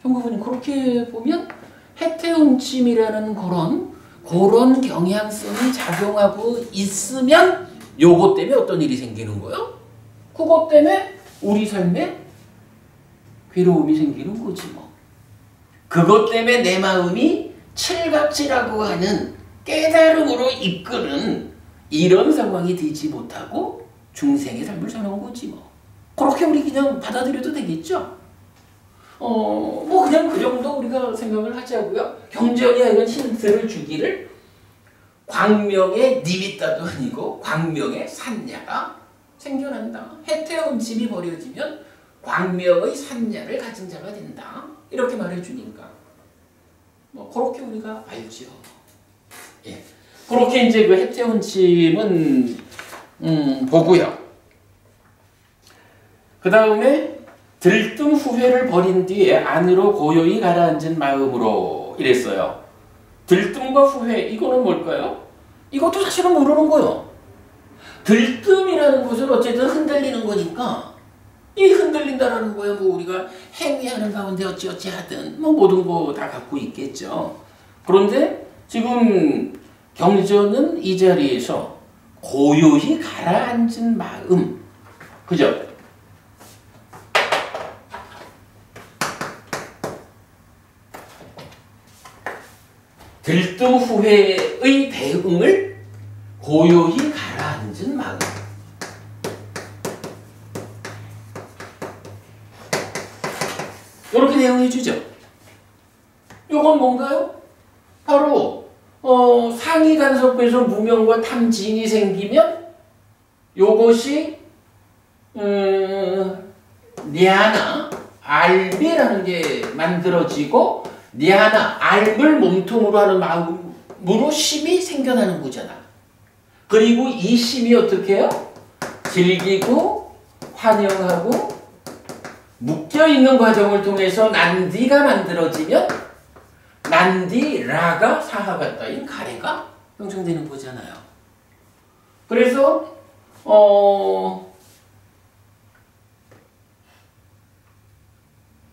정부분이 그렇게 보면 해태운침이라는 그런 경향성이 작용하고 있으면 요것 때문에 어떤 일이 생기는 거요? 그것 때문에 우리 삶에 괴로움이 생기는 거지 뭐. 그것 때문에 내 마음이 칠갑지라고 하는 깨달음으로 이끄는 이런 상황이 되지 못하고 중생의 삶을 사는 거지 뭐. 그렇게 우리 그냥 받아들여도 되겠죠? 뭐 그냥 그 정도 우리가 생각을 하자고요. 경전이 이런 힌트를 주기를 광명의 니미따도 아니고 광명의 산야가 생겨난다. 해태운침이 버려지면 광명의 산야를 가진 자가 된다. 이렇게 말해주니까 뭐 그렇게 우리가 알죠. 예. 그렇게 이제 그 해태운침은 보고요. 그 다음에 들뜸 후회를 버린 뒤에 안으로 고요히 가라앉은 마음으로 이랬어요. 들뜸과 후회 이거는 뭘까요? 이것도 사실은 모르는 거예요. 들뜸이라는 것은 어쨌든 흔들리는 거니까 이 흔들린다라는 거야 뭐 우리가 행위하는 가운데 어찌어찌 하든 뭐 모든 거 다 갖고 있겠죠. 그런데 지금 경전은 이 자리에서 고요히 가라앉은 마음, 그죠? 들뜸 후회의 대응을 고요히 가라앉은 마음. 이렇게 대응해 주죠. 이건 뭔가요? 바로 상이 간섭해서 무명과 탐진이 생기면 요것이 냐나 알미라는 게 만들어지고 냐나 알을 몸통으로 하는 마음으로 심이 생겨나는 거잖아. 그리고 이 심이 어떻게 해요? 즐기고 환영하고 묶여있는 과정을 통해서 난디가 만들어지면 난디라가 사하가 따인 가래가 형성되는 거잖아요. 그래서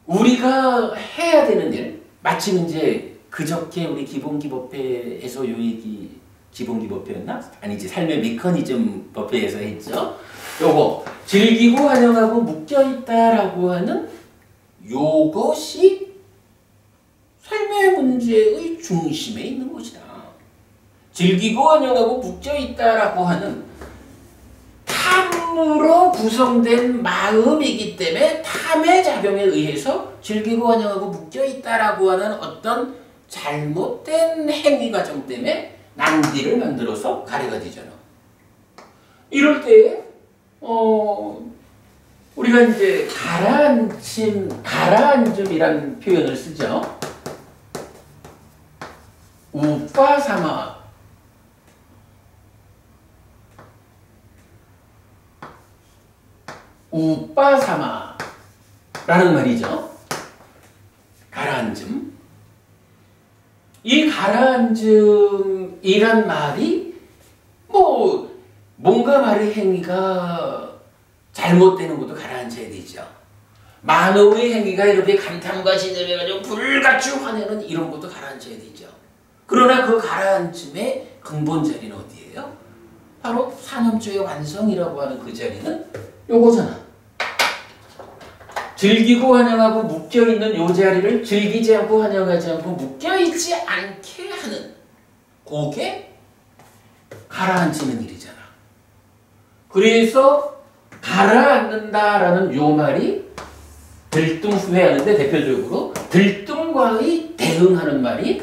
우리가 해야 되는 일, 마침 이제 그저께 우리 기본기법회에서 요 얘기, 기본기법회였나? 아니지, 삶의 메커니즘 법회에서 했죠. 요거 즐기고 환영하고 묶여있다라고 하는 요것이 삶의 문제의 중심에 있는 것이다. 즐기고 환영하고 묶여있다라고 하는 탐으로 구성된 마음이기 때문에 탐의 작용에 의해서 즐기고 환영하고 묶여있다라고 하는 어떤 잘못된 행위 과정 때문에 난디를 만들어서 가래가 되잖아. 이럴 때 우리가 이제 가라앉음이라는 표현을 쓰죠. 우파사마. 옥바사마라는 말이죠. 가라앉음. 이 가라앉음이란 말이 뭔가 말의 행위가 잘못되는 것도 가라앉아야 되죠. 만호의 행위가 이렇게 감탄과 진을 해가지고 불같이 화내는 이런 것도 가라앉아야 되죠. 그러나 그 가라앉음의 근본 자리는 어디예요? 바로 산업주의 완성이라고 하는 그 자리는 요거잖아. 즐기고 환영하고 묶여있는 요 자리를 즐기지 않고 환영하지 않고 묶여있지 않게 하는 그게 가라앉히는 일이잖아. 그래서 가라앉는다라는 요 말이 들뜸후회하는데 대표적으로 들뜸과의 대응하는 말이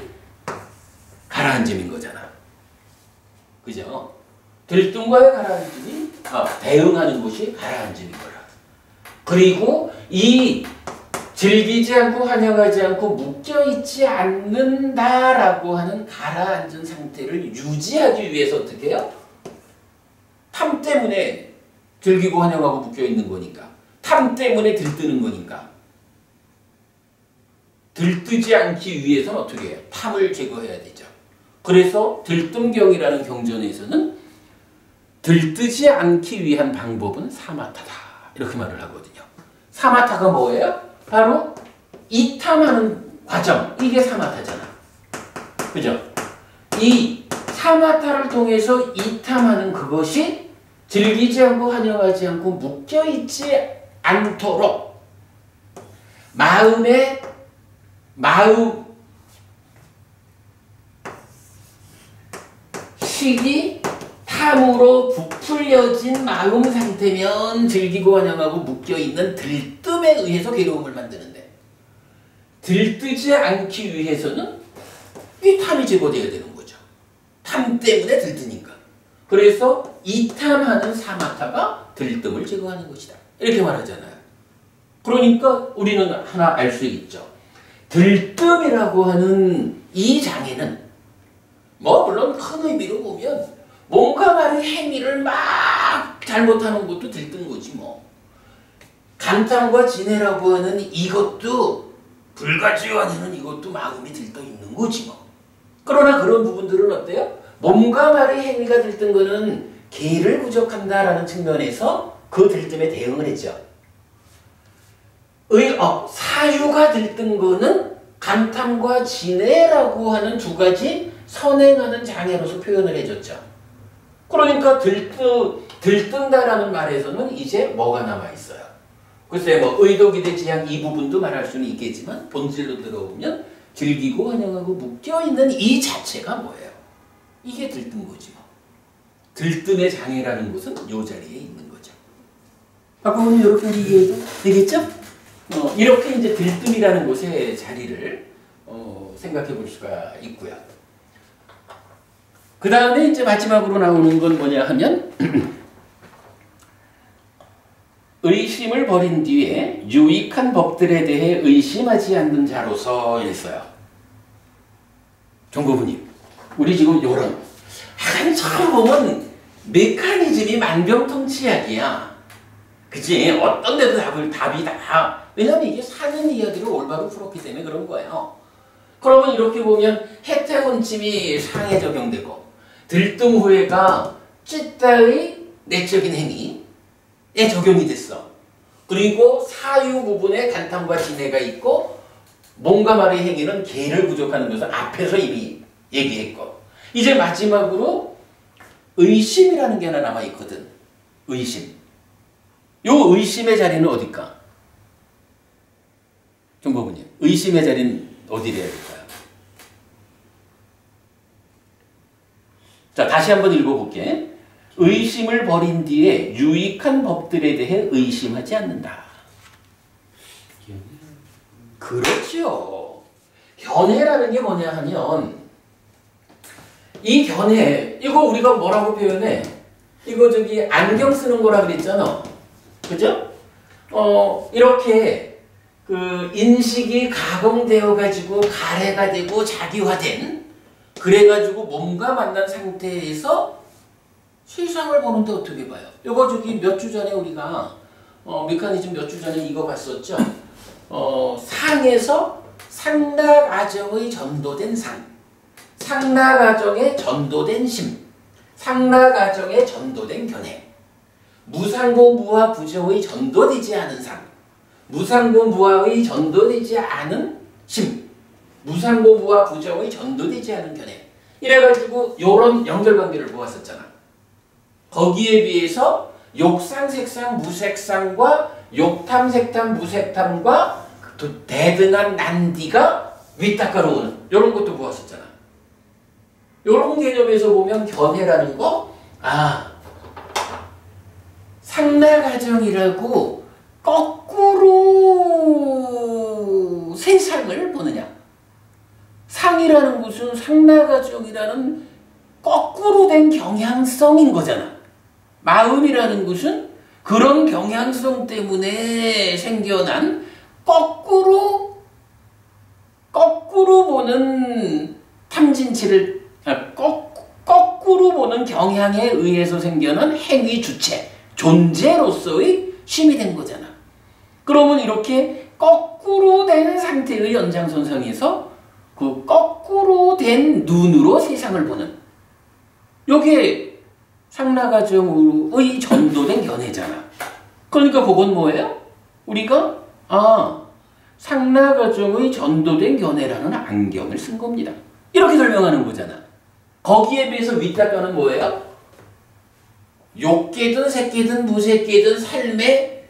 가라앉음인 거잖아. 그죠? 들뜸과의 가라앉음이 대응하는 것이 가라앉음인 거라. 그리고 이 즐기지 않고 환영하지 않고 묶여있지 않는다라고 하는 가라앉은 상태를 유지하기 위해서 어떻게 해요? 탐 때문에 즐기고 환영하고 묶여있는 거니까. 탐 때문에 들뜨는 거니까. 들뜨지 않기 위해서는 어떻게 해요? 탐을 제거해야 되죠. 그래서 들뜸경이라는 경전에서는 들뜨지 않기 위한 방법은 사마타다. 이렇게 말을 하거든요. 사마타가 뭐예요? 바로 이탐하는 과정. 이게 사마타잖아. 그죠? 이 사마타를 통해서 이탐하는 그것이 즐기지 않고 환영하지 않고 묶여있지 않도록 식이 탐으로 부풀려진 마음 상태면 즐기고 환영하고 묶여있는 들뜸에 의해서 괴로움을 만드는데 들뜨지 않기 위해서는 이 탐이 제거되어야 되는 거죠. 탐 때문에 들뜨니까. 그래서 이탐하는 사마타가 들뜸을 제거하는 것이다. 이렇게 말하잖아요. 그러니까 우리는 하나 알 수 있죠. 들뜸이라고 하는 이 장애는 물론 큰 의미로 보면 뭔가 말의 행위를 막 잘못하는 것도 들뜬 거지 뭐. 감탄과 진해라고 하는 이것도 불같이 화내는 이것도 마음이 들떠 있는 거지 뭐. 그러나 그런 부분들은 어때요? 몸과 말의 행위가 들뜬 거는 계를 부족한다라는 측면에서 그 들뜸에 대응을 했죠. 사유가 들뜬 거는 감탄과 진해라고 하는 두 가지 선행하는 장애로서 표현을 해줬죠. 그러니까 들뜬다라는 말에서는 이제 뭐가 남아있어요? 글쎄 의도기대 지향 이 부분도 말할 수는 있겠지만 본질로 들어오면 즐기고 환영하고 묶여있는 이 자체가 뭐예요? 이게 들뜬 거지 뭐. 들뜸의 장애라는 것은 이 자리에 있는 거죠. 아까 오늘 이렇게 얘기해도 되겠죠? 이렇게 이제 들뜸이라는 곳의 자리를 생각해 볼 수가 있고요. 그 다음에 이제 마지막으로 나오는 건 뭐냐 하면 의심을 버린 뒤에 유익한 법들에 대해 의심하지 않는 자로서 이랬어요. 정부부님, 우리 지금 요런 처음 보면 메커니즘이 만병통치약이야. 그치? 어떤 데도 답이 다. 왜냐면 이게 사는 이야기를 올바로 풀었기 때문에 그런 거예요. 그러면 이렇게 보면 해태원침이 상에 적용되고 들뜸후회가 찌따의 내적인 행위에 적용이 됐어. 그리고 사유 부분에 간탐과 진해가 있고 몸과 말의 행위는 계를 부족하는 것을 앞에서 이미 얘기했고 이제 마지막으로 의심이라는 게 하나 남아있거든. 의심. 요 의심의 자리는 어딜까? 정보부님, 의심의 자리는 어디래야 될까요? 자, 다시 한번 읽어볼게. 의심을 버린 뒤에 유익한 법들에 대해 의심하지 않는다. 그렇죠. 견해라는 게 뭐냐 하면 이 견해, 이거 우리가 뭐라고 표현해? 이거 안경 쓰는 거라 그랬잖아. 그죠? 이렇게 인식이 가공되어 가지고 가래가 되고 자기화된 그래가지고 몸과 만난 상태에서 세상을 보는데 어떻게 봐요? 이거 몇 주 전에 우리가 메커니즘 몇 주 전에 이거 봤었죠? 상에서 상나가정의 전도된 상, 상나가정에 전도된 심, 상나가정에 전도된 견해, 무상고 무화 부정의 전도되지 않은 상, 무상고 무화의 전도되지 않은 심, 무상고 무화 부정의 전도되지 않은 견해. 이래가지고 요런 연결관계를 보았었잖아. 거기에 비해서 욕상, 색상, 무색상과 욕탐, 색탐, 무색탐과 대등한 난디가 윗닦아로 오는 요런 것도 보았었잖아. 요런 개념에서 보면 견해라는 거, 상나가정이라고 거꾸로 세상을 보느냐. 상이라는 것은 상나가정이라는 거꾸로 된 경향성인 거잖아. 마음이라는 것은 그런 경향성 때문에 생겨난 거꾸로 보는 탐진치를 거꾸로 보는 경향에 의해서 생겨난 행위 주체, 존재로서의 심이 된 거잖아. 그러면 이렇게 거꾸로 된 상태의 연장선상에서 그 거꾸로 된 눈으로 세상을 보는 요게 상나가정의 전도된 견해잖아. 그러니까 그건 뭐예요? 우리가 상나가정의 전도된 견해라는 안경을 쓴 겁니다. 이렇게 설명하는 거잖아. 거기에 비해서 윗닦아는 뭐예요? 욕계든 색계든 무색계든 삶의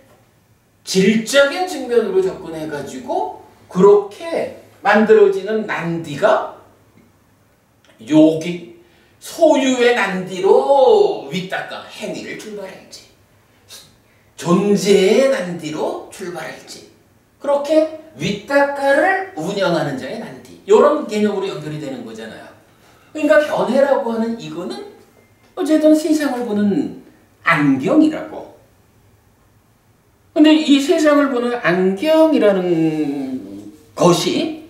질적인 측면으로 접근해가지고 그렇게 만들어지는 난디가 욕이 소유의 난디로 윗닦아 행위를 출발할지 존재의 난디로 출발할지 그렇게 윗닦아를 운영하는 자의 난디 이런 개념으로 연결이 되는 거잖아요. 그러니까 견해라고 하는 이거는 어쨌든 세상을 보는 안경이라고. 근데 이 세상을 보는 안경이라는 것이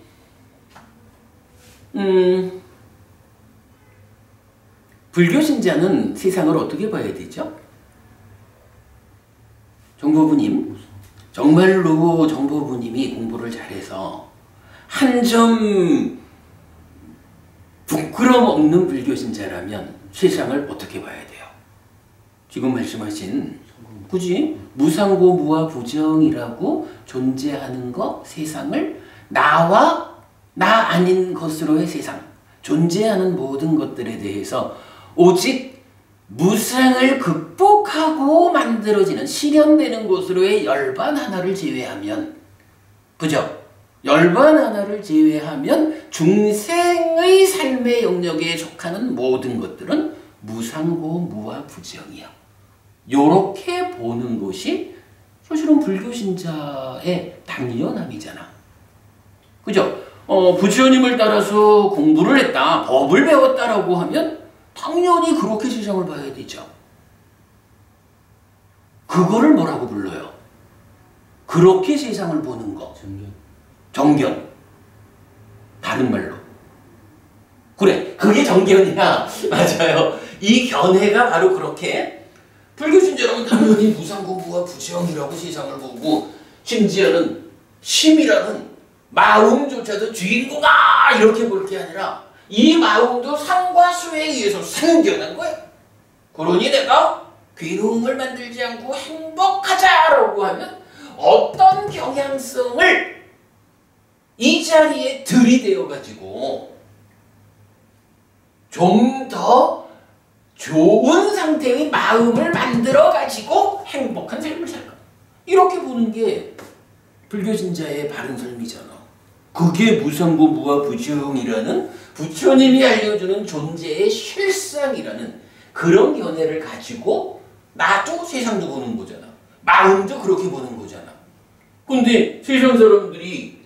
불교 신자는 세상을 어떻게 봐야 되죠? 정보부님, 정말로 정보부님이 공부를 잘해서 한 점 부끄럼 없는 불교 신자라면 세상을 어떻게 봐야 돼요? 지금 말씀하신 굳이 무상고 무화 부정이라고 존재하는 것, 세상을 나와 나 아닌 것으로의 세상, 존재하는 모든 것들에 대해서 오직 무상을 극복하고 만들어지는 실현되는 것으로의 열반 하나를 제외하면 그죠? 열반 하나를 제외하면 중생의 삶의 영역에 속하는 모든 것들은 무상고 무화 부정이야. 요렇게 보는 것이 사실은 불교 신자의 당연함이잖아. 그죠? 부처님을 따라서 공부를 했다, 법을 배웠다라고 하면 당연히 그렇게 세상을 봐야 되죠. 그거를 뭐라고 불러요? 그렇게 세상을 보는 거. 정견. 다른 말로. 그래, 그게 정견이야. 맞아요. 이 견해가 바로 그렇게 불교 신자라면 당연히 무상고부와 부정이라고 세상을 보고 심지어는 심이라는 마음조차도 주인공아 이렇게 볼 게 아니라 이 마음도 상과 수에 의해서 생겨난 거야. 그러니 내가 괴로움을 만들지 않고 행복하자라고 하면 어떤 경향성을 이 자리에 들이대어가지고 좀 더 좋은 상태의 마음을 만들어가지고 행복한 삶을 살까. 이렇게 보는 게 불교 신자의 바른 삶이잖아. 그게 무상고 무화 부정이라는 부처님이 알려주는 존재의 실상이라는 그런 견해를 가지고 나도 세상도 보는 거잖아. 마음도 그렇게 보는 거잖아. 근데 세상 사람들이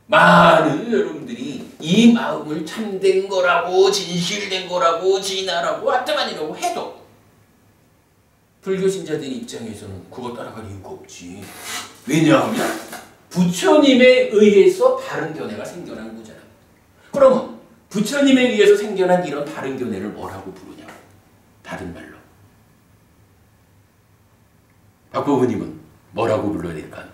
많은 여러분들이 이 마음을 참된 거라고 진실된 거라고 진화라고 아따만이라고 해도 불교 신자들 입장에서는 그거 따라갈 이유가 없지. 왜냐하면 부처님에 의해서 바른 견해가 생겨난 거잖아. 그러면 부처님에 의해서 생겨난 이런 바른 견해를 뭐라고 부르냐? 다른 말로. 박보부님은 뭐라고 불러야 될까요?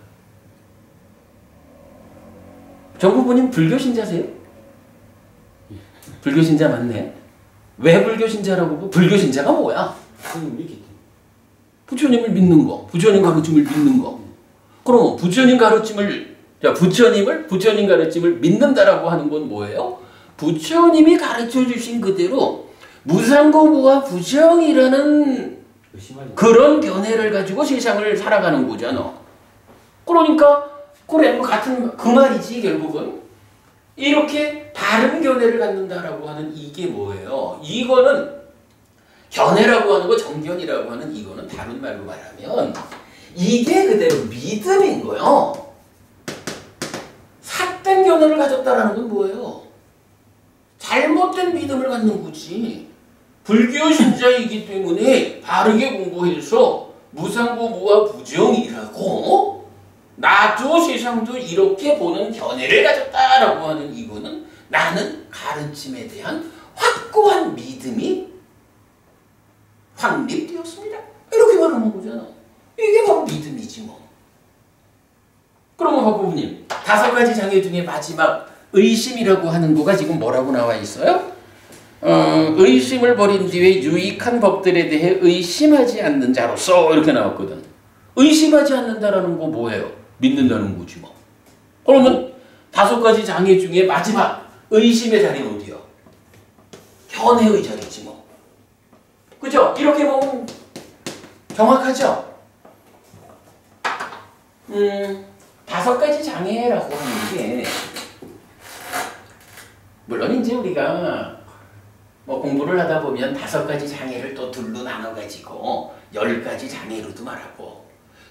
정부부님 불교 신자세요? 불교 신자 맞네. 왜 불교 신자라고? 불교 신자가 뭐야? 부처님을 믿는 거, 부처님 가르침을 믿는 거. 그럼 부처님 가르침을 믿는다라고 하는 건 뭐예요? 부처님이 가르쳐 주신 그대로 무상고무와 부정이라는 그런 견해를 가지고 세상을 살아가는 거잖아. 그러니까 그래 뭐 같은 그 말이지 결국은. 이렇게 바른 견해를 갖는다라고 하는 이게 뭐예요? 이거는 견해라고 하는 거, 정견이라고 하는 이거는 다른 말로 말하면 이게 그대로 믿음인 거예요. 삿된 견해를 가졌다라는 건 뭐예요? 잘못된 믿음을 갖는 거지. 불교 신자이기 때문에 바르게 공부해서 무상고 무와 부정이라고 나도 세상도 이렇게 보는 견해를 가졌다라고 하는 이거는 나는 가르침에 대한 확고한 믿음이 확립되었습니다. 이렇게 말하는 거잖아. 이게 바로 믿음이지 뭐. 그러면 박부모님 5가지 장애 중에 마지막 의심이라고 하는 거가 지금 뭐라고 나와 있어요? 의심을 버린 뒤에 유익한 법들에 대해 의심하지 않는 자로서 이렇게 나왔거든. 의심하지 않는다라는 거 뭐예요? 믿는다는 거지 뭐. 그러면 5가지 장애 중에 마지막 의심의 자리는 어디요? 견해의 자리지 뭐. 그죠? 이렇게 보면 정확하죠? 5가지 장애라고 하는 게 물론 이제 우리가 뭐 공부를 하다 보면 5가지 장애를 또 둘로 나눠가지고 10가지 장애로도 말하고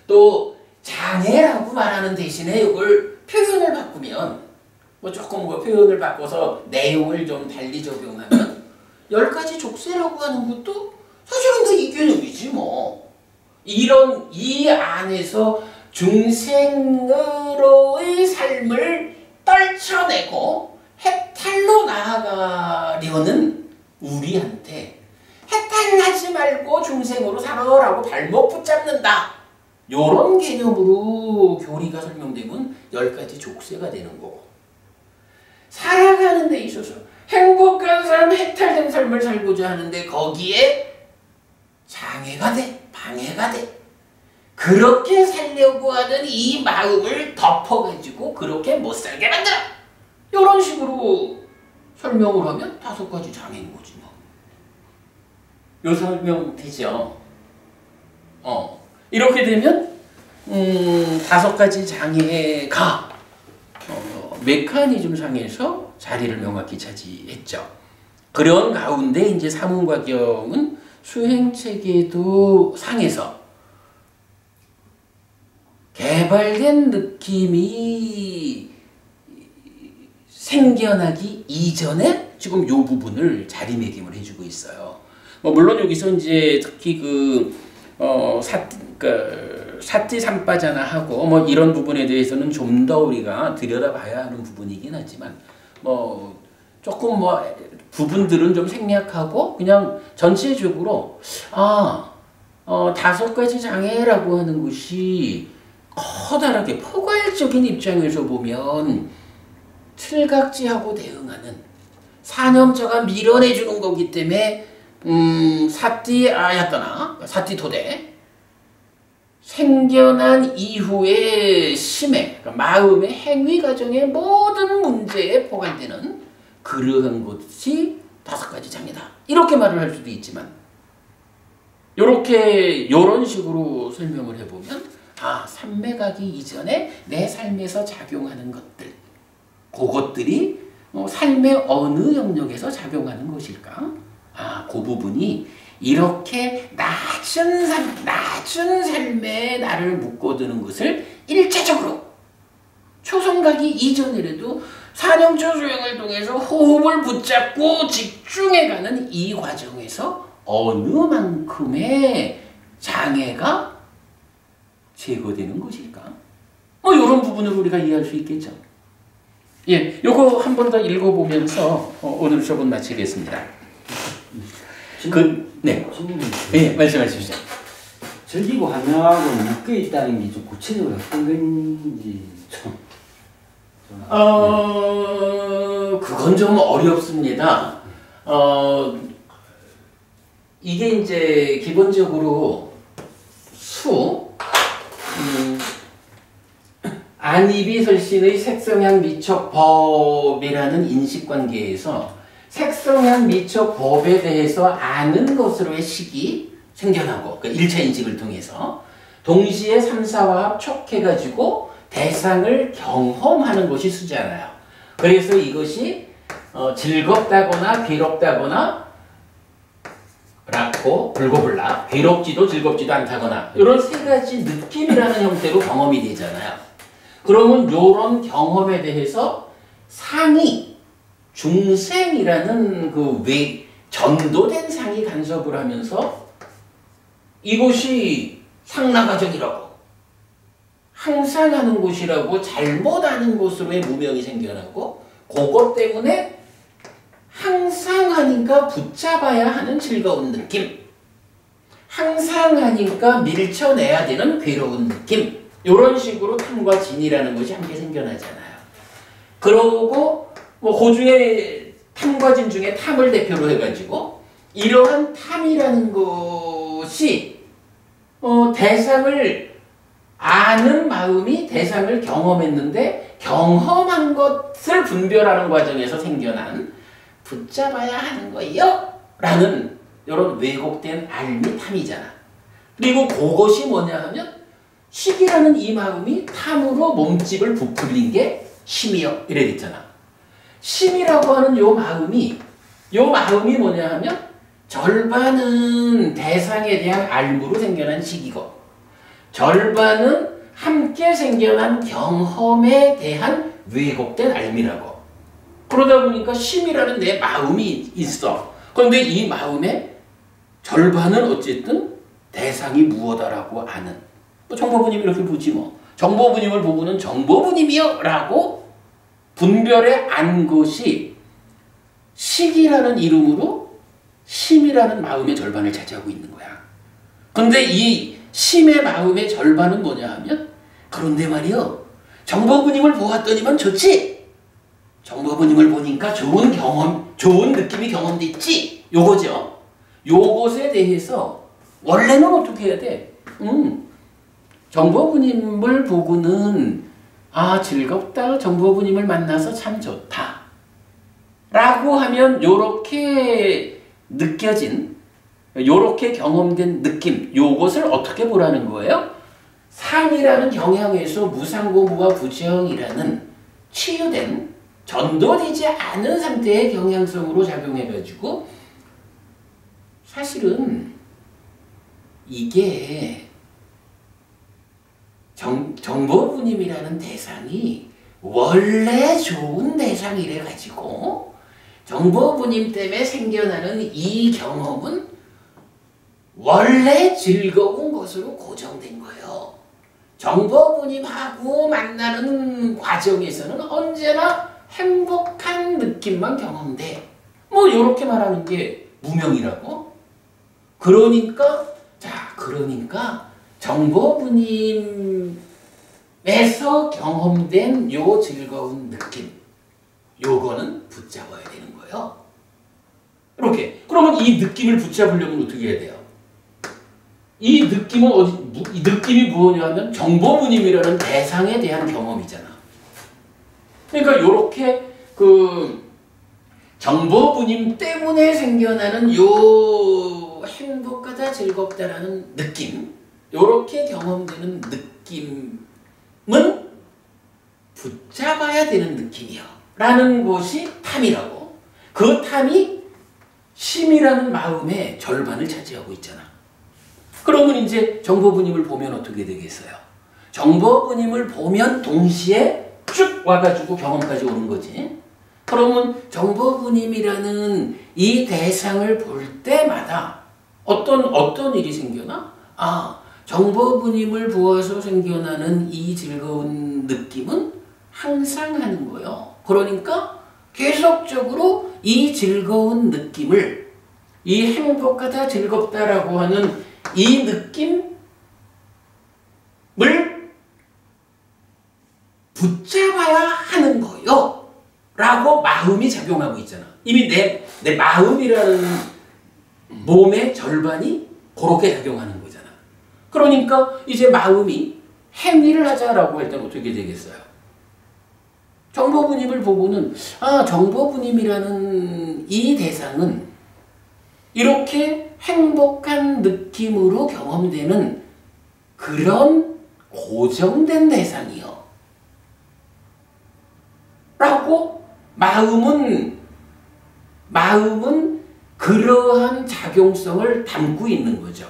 또 장애라고 말하는 대신에 이걸 표현을 바꾸면 뭐 조금 뭐 표현을 바꿔서 내용을 좀 달리 적용하면 10가지 족쇄라고 하는 것도 사실은 다 이 개념이지 뭐. 이런 이 안에서 중생으로의 삶을 떨쳐내고 해탈로 나아가려는 우리한테 해탈하지 말고 중생으로 살아라고 발목 붙잡는다. 요런 개념으로 교리가 설명되면 10가지 족쇄가 되는 거고, 살아가는 데 있어서 행복한 삶, 해탈된 삶을 살고자 하는데 거기에 장애가 돼, 방해가 돼. 그렇게 살려고 하는 이 마음을 덮어가지고 그렇게 못 살게 만들어. 이런 식으로 설명을 하면 5가지 장애인 거지 뭐. 요 설명 되죠? 이렇게 되면 5가지 장애가 메커니즘 상에서 자리를 명확히 차지했죠. 그런 가운데 이제 사문과경은 수행체계도 상에서 개발된 느낌이 생겨나기 이전에 지금 이 부분을 자리매김을 해주고 있어요. 물론 여기서 이제 특히 사띠삼빠자나 하고 뭐 이런 부분에 대해서는 좀 더 우리가 들여다봐야 하는 부분이긴 하지만 조금 부분들은 좀 생략하고 그냥 전체적으로 5가지 장애라고 하는 것이 커다랗게 포괄적인 입장에서 보면 틀각지하고 대응하는 사념자가 밀어내주는 거기 때문에 사띠아야따나 사띠토대 생겨난 이후의 심해, 그러니까 마음의 행위 과정의 모든 문제에 포괄되는 그러한 것이 5가지 장애다. 이렇게 말을 할 수도 있지만 요런 식으로 설명을 해보면 삼매 가기 이전에 내 삶에서 작용하는 것들, 그것들이 삶의 어느 영역에서 작용하는 것일까? 그 부분이 이렇게 낮은 삶에 나를 묶어두는 것을 일차적으로 초성 가기 이전이라도 사념처 수행을 통해서 호흡을 붙잡고 집중해가는 이 과정에서 어느 만큼의 장애가 제거되는 것일까? 이런 부분을 우리가 이해할 수 있겠죠. 예, 요거 한 번 더 읽어보면서 오늘 수업은 마치겠습니다. 네, 말씀해 주시죠. 즐기고 하냐하고 묶여 있다는 게 좀 구체적으로 어떤 건지 좀. 그건 좀 어렵습니다. 이게 이제 기본적으로 안이비설신의 색성향 미척법이라는 인식관계에서 색성향 미척법에 대해서 아는 것으로의 식이 생겨나고 그 1차 인식을 통해서 동시에 3, 4화합 촉해가지고 대상을 경험하는 것이 수잖아요. 그래서 이것이 즐겁다거나 괴롭다거나 라고 불고불라 괴롭지도 즐겁지도 않다거나 이런 세 가지 느낌이라는 형태로 경험이 되잖아요. 그러면 이런 경험에 대해서 상이 중생이라는 그 전도된 상이 간섭을 하면서 이것이 상나가정이라고 항상 하는 곳이라고 잘못하는 곳으로의 무명이 생겨나고 그것 때문에 항상 하니까 붙잡아야 하는 즐거운 느낌, 항상 하니까 밀쳐내야 되는 괴로운 느낌, 이런 식으로 탐과 진이라는 것이 함께 생겨나잖아요. 그러고 그 중에 탐과 진 중에 탐을 대표로 해가지고 이러한 탐이라는 것이 대상을 아는 마음이 대상을 경험했는데 경험한 것을 분별하는 과정에서 생겨난 붙잡아야 하는 거예요 라는 이런 왜곡된 알미 탐이잖아. 그리고 그것이 뭐냐 하면 식이라는 이 마음이 탐으로 몸집을 부풀린 게 심이요 이래 됐잖아. 심이라고 하는 요 마음이 뭐냐 하면 절반은 대상에 대한 알무로 생겨난 식이고 절반은 함께 생겨난 경험에 대한 왜곡된 알미라고. 그러다 보니까 심이라는 내 마음이 있어. 그런데 이 마음의 절반은 어쨌든 대상이 무엇이라고 아는. 정보부님 이렇게 보지 뭐. 정보부님을 보고는 정보부님이요 라고 분별해 안 것이 식이라는 이름으로 심이라는 마음의 절반을 차지하고 있는 거야. 근데 이 심의 마음의 절반은 뭐냐 하면 그런데 말이요. 정보부님을 보았더니만 좋지. 정보부님을 보니까 좋은 느낌이 경험됐지. 요거죠. 요것에 대해서 원래는 어떻게 해야 돼? 정보부님을 보고는 즐겁다. 정보부님을 만나서 참 좋다. 라고 하면 요렇게 느껴진 요렇게 경험된 느낌 요것을 어떻게 보라는 거예요? 상이라는 경향에서 무상고무와 부정이라는 치유된 전도되지 않은 상태의 경향성으로 작용해가지고 사실은 이게 정보부님이라는 대상이 원래 좋은 대상이래 가지고 정보부님 때문에 생겨나는 이 경험은 원래 즐거운 것으로 고정된 거예요. 정보부님하고 만나는 과정에서는 언제나 행복한 느낌만 경험돼. 뭐 이렇게 말하는 게 무명이라고? 그러니까 정보부님에서 경험된 요 즐거운 느낌 요거는 붙잡아야 되는 거예요. 이렇게. 그러면 이 느낌을 붙잡으려면 어떻게 해야 돼요? 이 느낌이 뭐냐면 정보부님이라는 대상에 대한 경험이잖아. 그러니까 요렇게 정보부님 때문에 생겨나는 요 행복하다 즐겁다라는 느낌 요렇게 경험되는 느낌은 붙잡아야 되는 느낌이요 라는 것이 탐이라고. 그 탐이 심이라는 마음의 절반을 차지하고 있잖아. 그러면 이제 정보부님을 보면 어떻게 되겠어요? 정보부님을 보면 동시에 쭉 와가지고 경험까지 오는 거지. 그러면 정보부님이라는 이 대상을 볼 때마다 어떤 일이 생겨나? 정보부님을 보아서 생겨나는 이 즐거운 느낌은 항상 하는 거예요. 그러니까 계속적으로 이 즐거운 느낌을 이 행복하다 즐겁다라고 하는 이 느낌 붙잡아야 하는 거요 라고 마음이 작용하고 있잖아. 이미 내 마음이라는 몸의 절반이 그렇게 작용하는 거잖아. 그러니까 이제 마음이 행위를 하자라고 할 때는 어떻게 되겠어요? 정보부님을 보고는 정보부님이라는 이 대상은 이렇게 행복한 느낌으로 경험되는 그런 고정된 대상이요 라고 마음은 그러한 작용성을 담고 있는 거죠.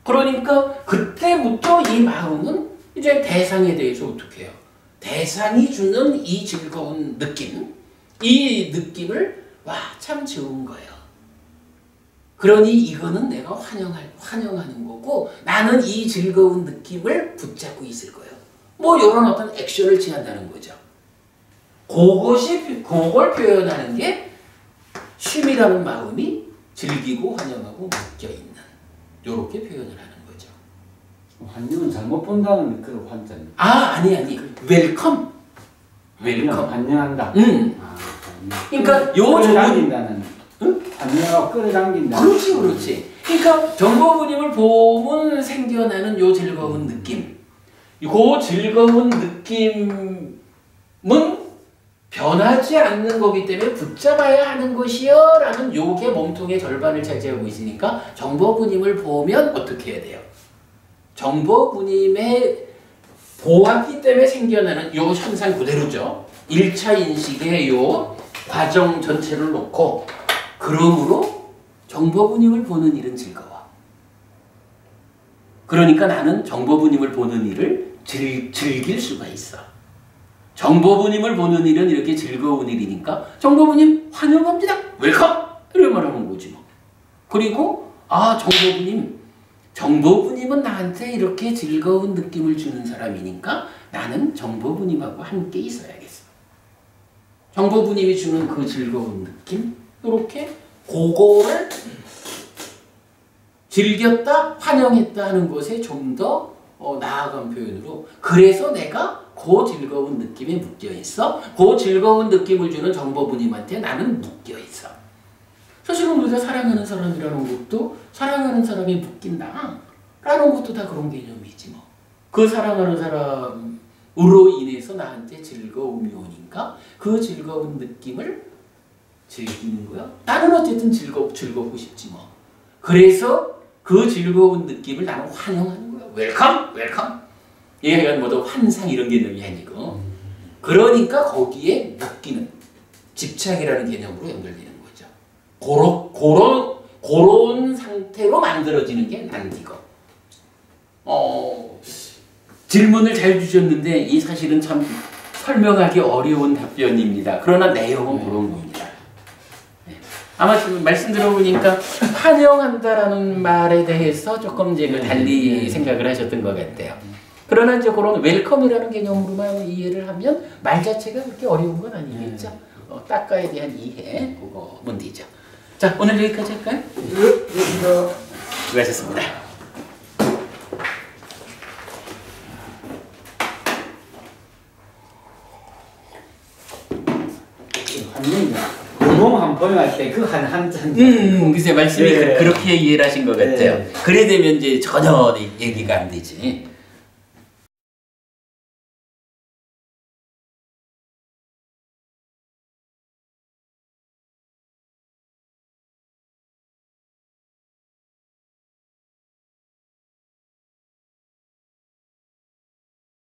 그러니까 그때부터 이 마음은 이제 대상에 대해서 어떻게 해요? 대상이 주는 이 즐거운 느낌, 이 느낌을 참 좋은 거예요. 그러니 이거는 내가 환영하는 거고 나는 이 즐거운 느낌을 붙잡고 있을 거예요. 뭐 이런 어떤 액션을 취한다는 거죠. 그걸 표현하는 게 쉼이라는 마음이 즐기고 환영하고 묶여있는 이렇게 표현을 하는 거죠. 환영은 잘못 본다는 그런 환자님. 아니. 웰컴. 환영한다. 그러니까 끌어당긴다는. 환영하고 끌어당긴다. 그렇지. 그러니까 정보부님을 보면 생겨나는 요 즐거운 느낌. 그 즐거운 느낌은 변하지 않는 거기 때문에 붙잡아야 하는 것이요 라는 요게 몸통의 절반을 차지하고 있으니까 정보부님을 보면 어떻게 해야 돼요? 정보부님의 보았기 때문에 생겨나는 요 현상 그대로죠. 1차 인식의 요 과정 전체를 놓고 그러므로 정보부님을 보는 일은 즐거워. 그러니까 나는 정보부님을 보는 일을 즐길 수가 있어. 정보부님을 보는 일은 이렇게 즐거운 일이니까 정보부님 환영합니다. 웰컴! 이렇게 말하는 거지 뭐. 그리고 정보부님은 나한테 이렇게 즐거운 느낌을 주는 사람이니까 나는 정보부님하고 함께 있어야겠어. 정보부님이 주는 그 즐거운 느낌 이렇게 그거를 즐겼다 환영했다 하는 것에 좀 더 나아간 표현으로 그래서 내가 그 즐거운 느낌에 묶여있어. 그 즐거운 느낌을 주는 정보부님한테 나는 묶여있어. 사실은 우리가 사랑하는 사람이라는 것도 사랑하는 사람이 묶인다 라는 것도 다 그런 개념이지 뭐. 그 사랑하는 사람으로 인해서 나한테 즐거움이 오니까 그 즐거운 느낌을 즐기는 거야. 나는 어쨌든 즐겁고 싶지 뭐. 그래서 그 즐거운 느낌을 나는 환영하는 거야. 웰컴! 얘가 모두 환상 이런 개념이 아니고 그러니까 거기에 묶이는 집착이라는 개념으로 연결되는 거죠. 그런 상태로 만들어지는 게 난디거. 질문을 잘 주셨는데 이 사실은 참 설명하기 어려운 답변입니다. 그러나 내용은 그런 겁니다. 아마 지금 말씀 들어보니까 환영한다라는 말에 대해서 조금 이제 달리 생각을 하셨던 것 같아요. 그러나 이제 그런 웰컴이라는 개념으로만 이해를 하면 말 자체가 그렇게 어려운 건 아니겠죠. 딱가에 대한 이해, 그거 문제죠. 자, 오늘 여기까지 할까요? 수고하셨습니다. 몸 한 번 할 때 그 한 한잔. 글쎄 말씀이 그렇게 이해를 하신 것 같아요. 그래 되면 이제 전혀 얘기가 안 되지.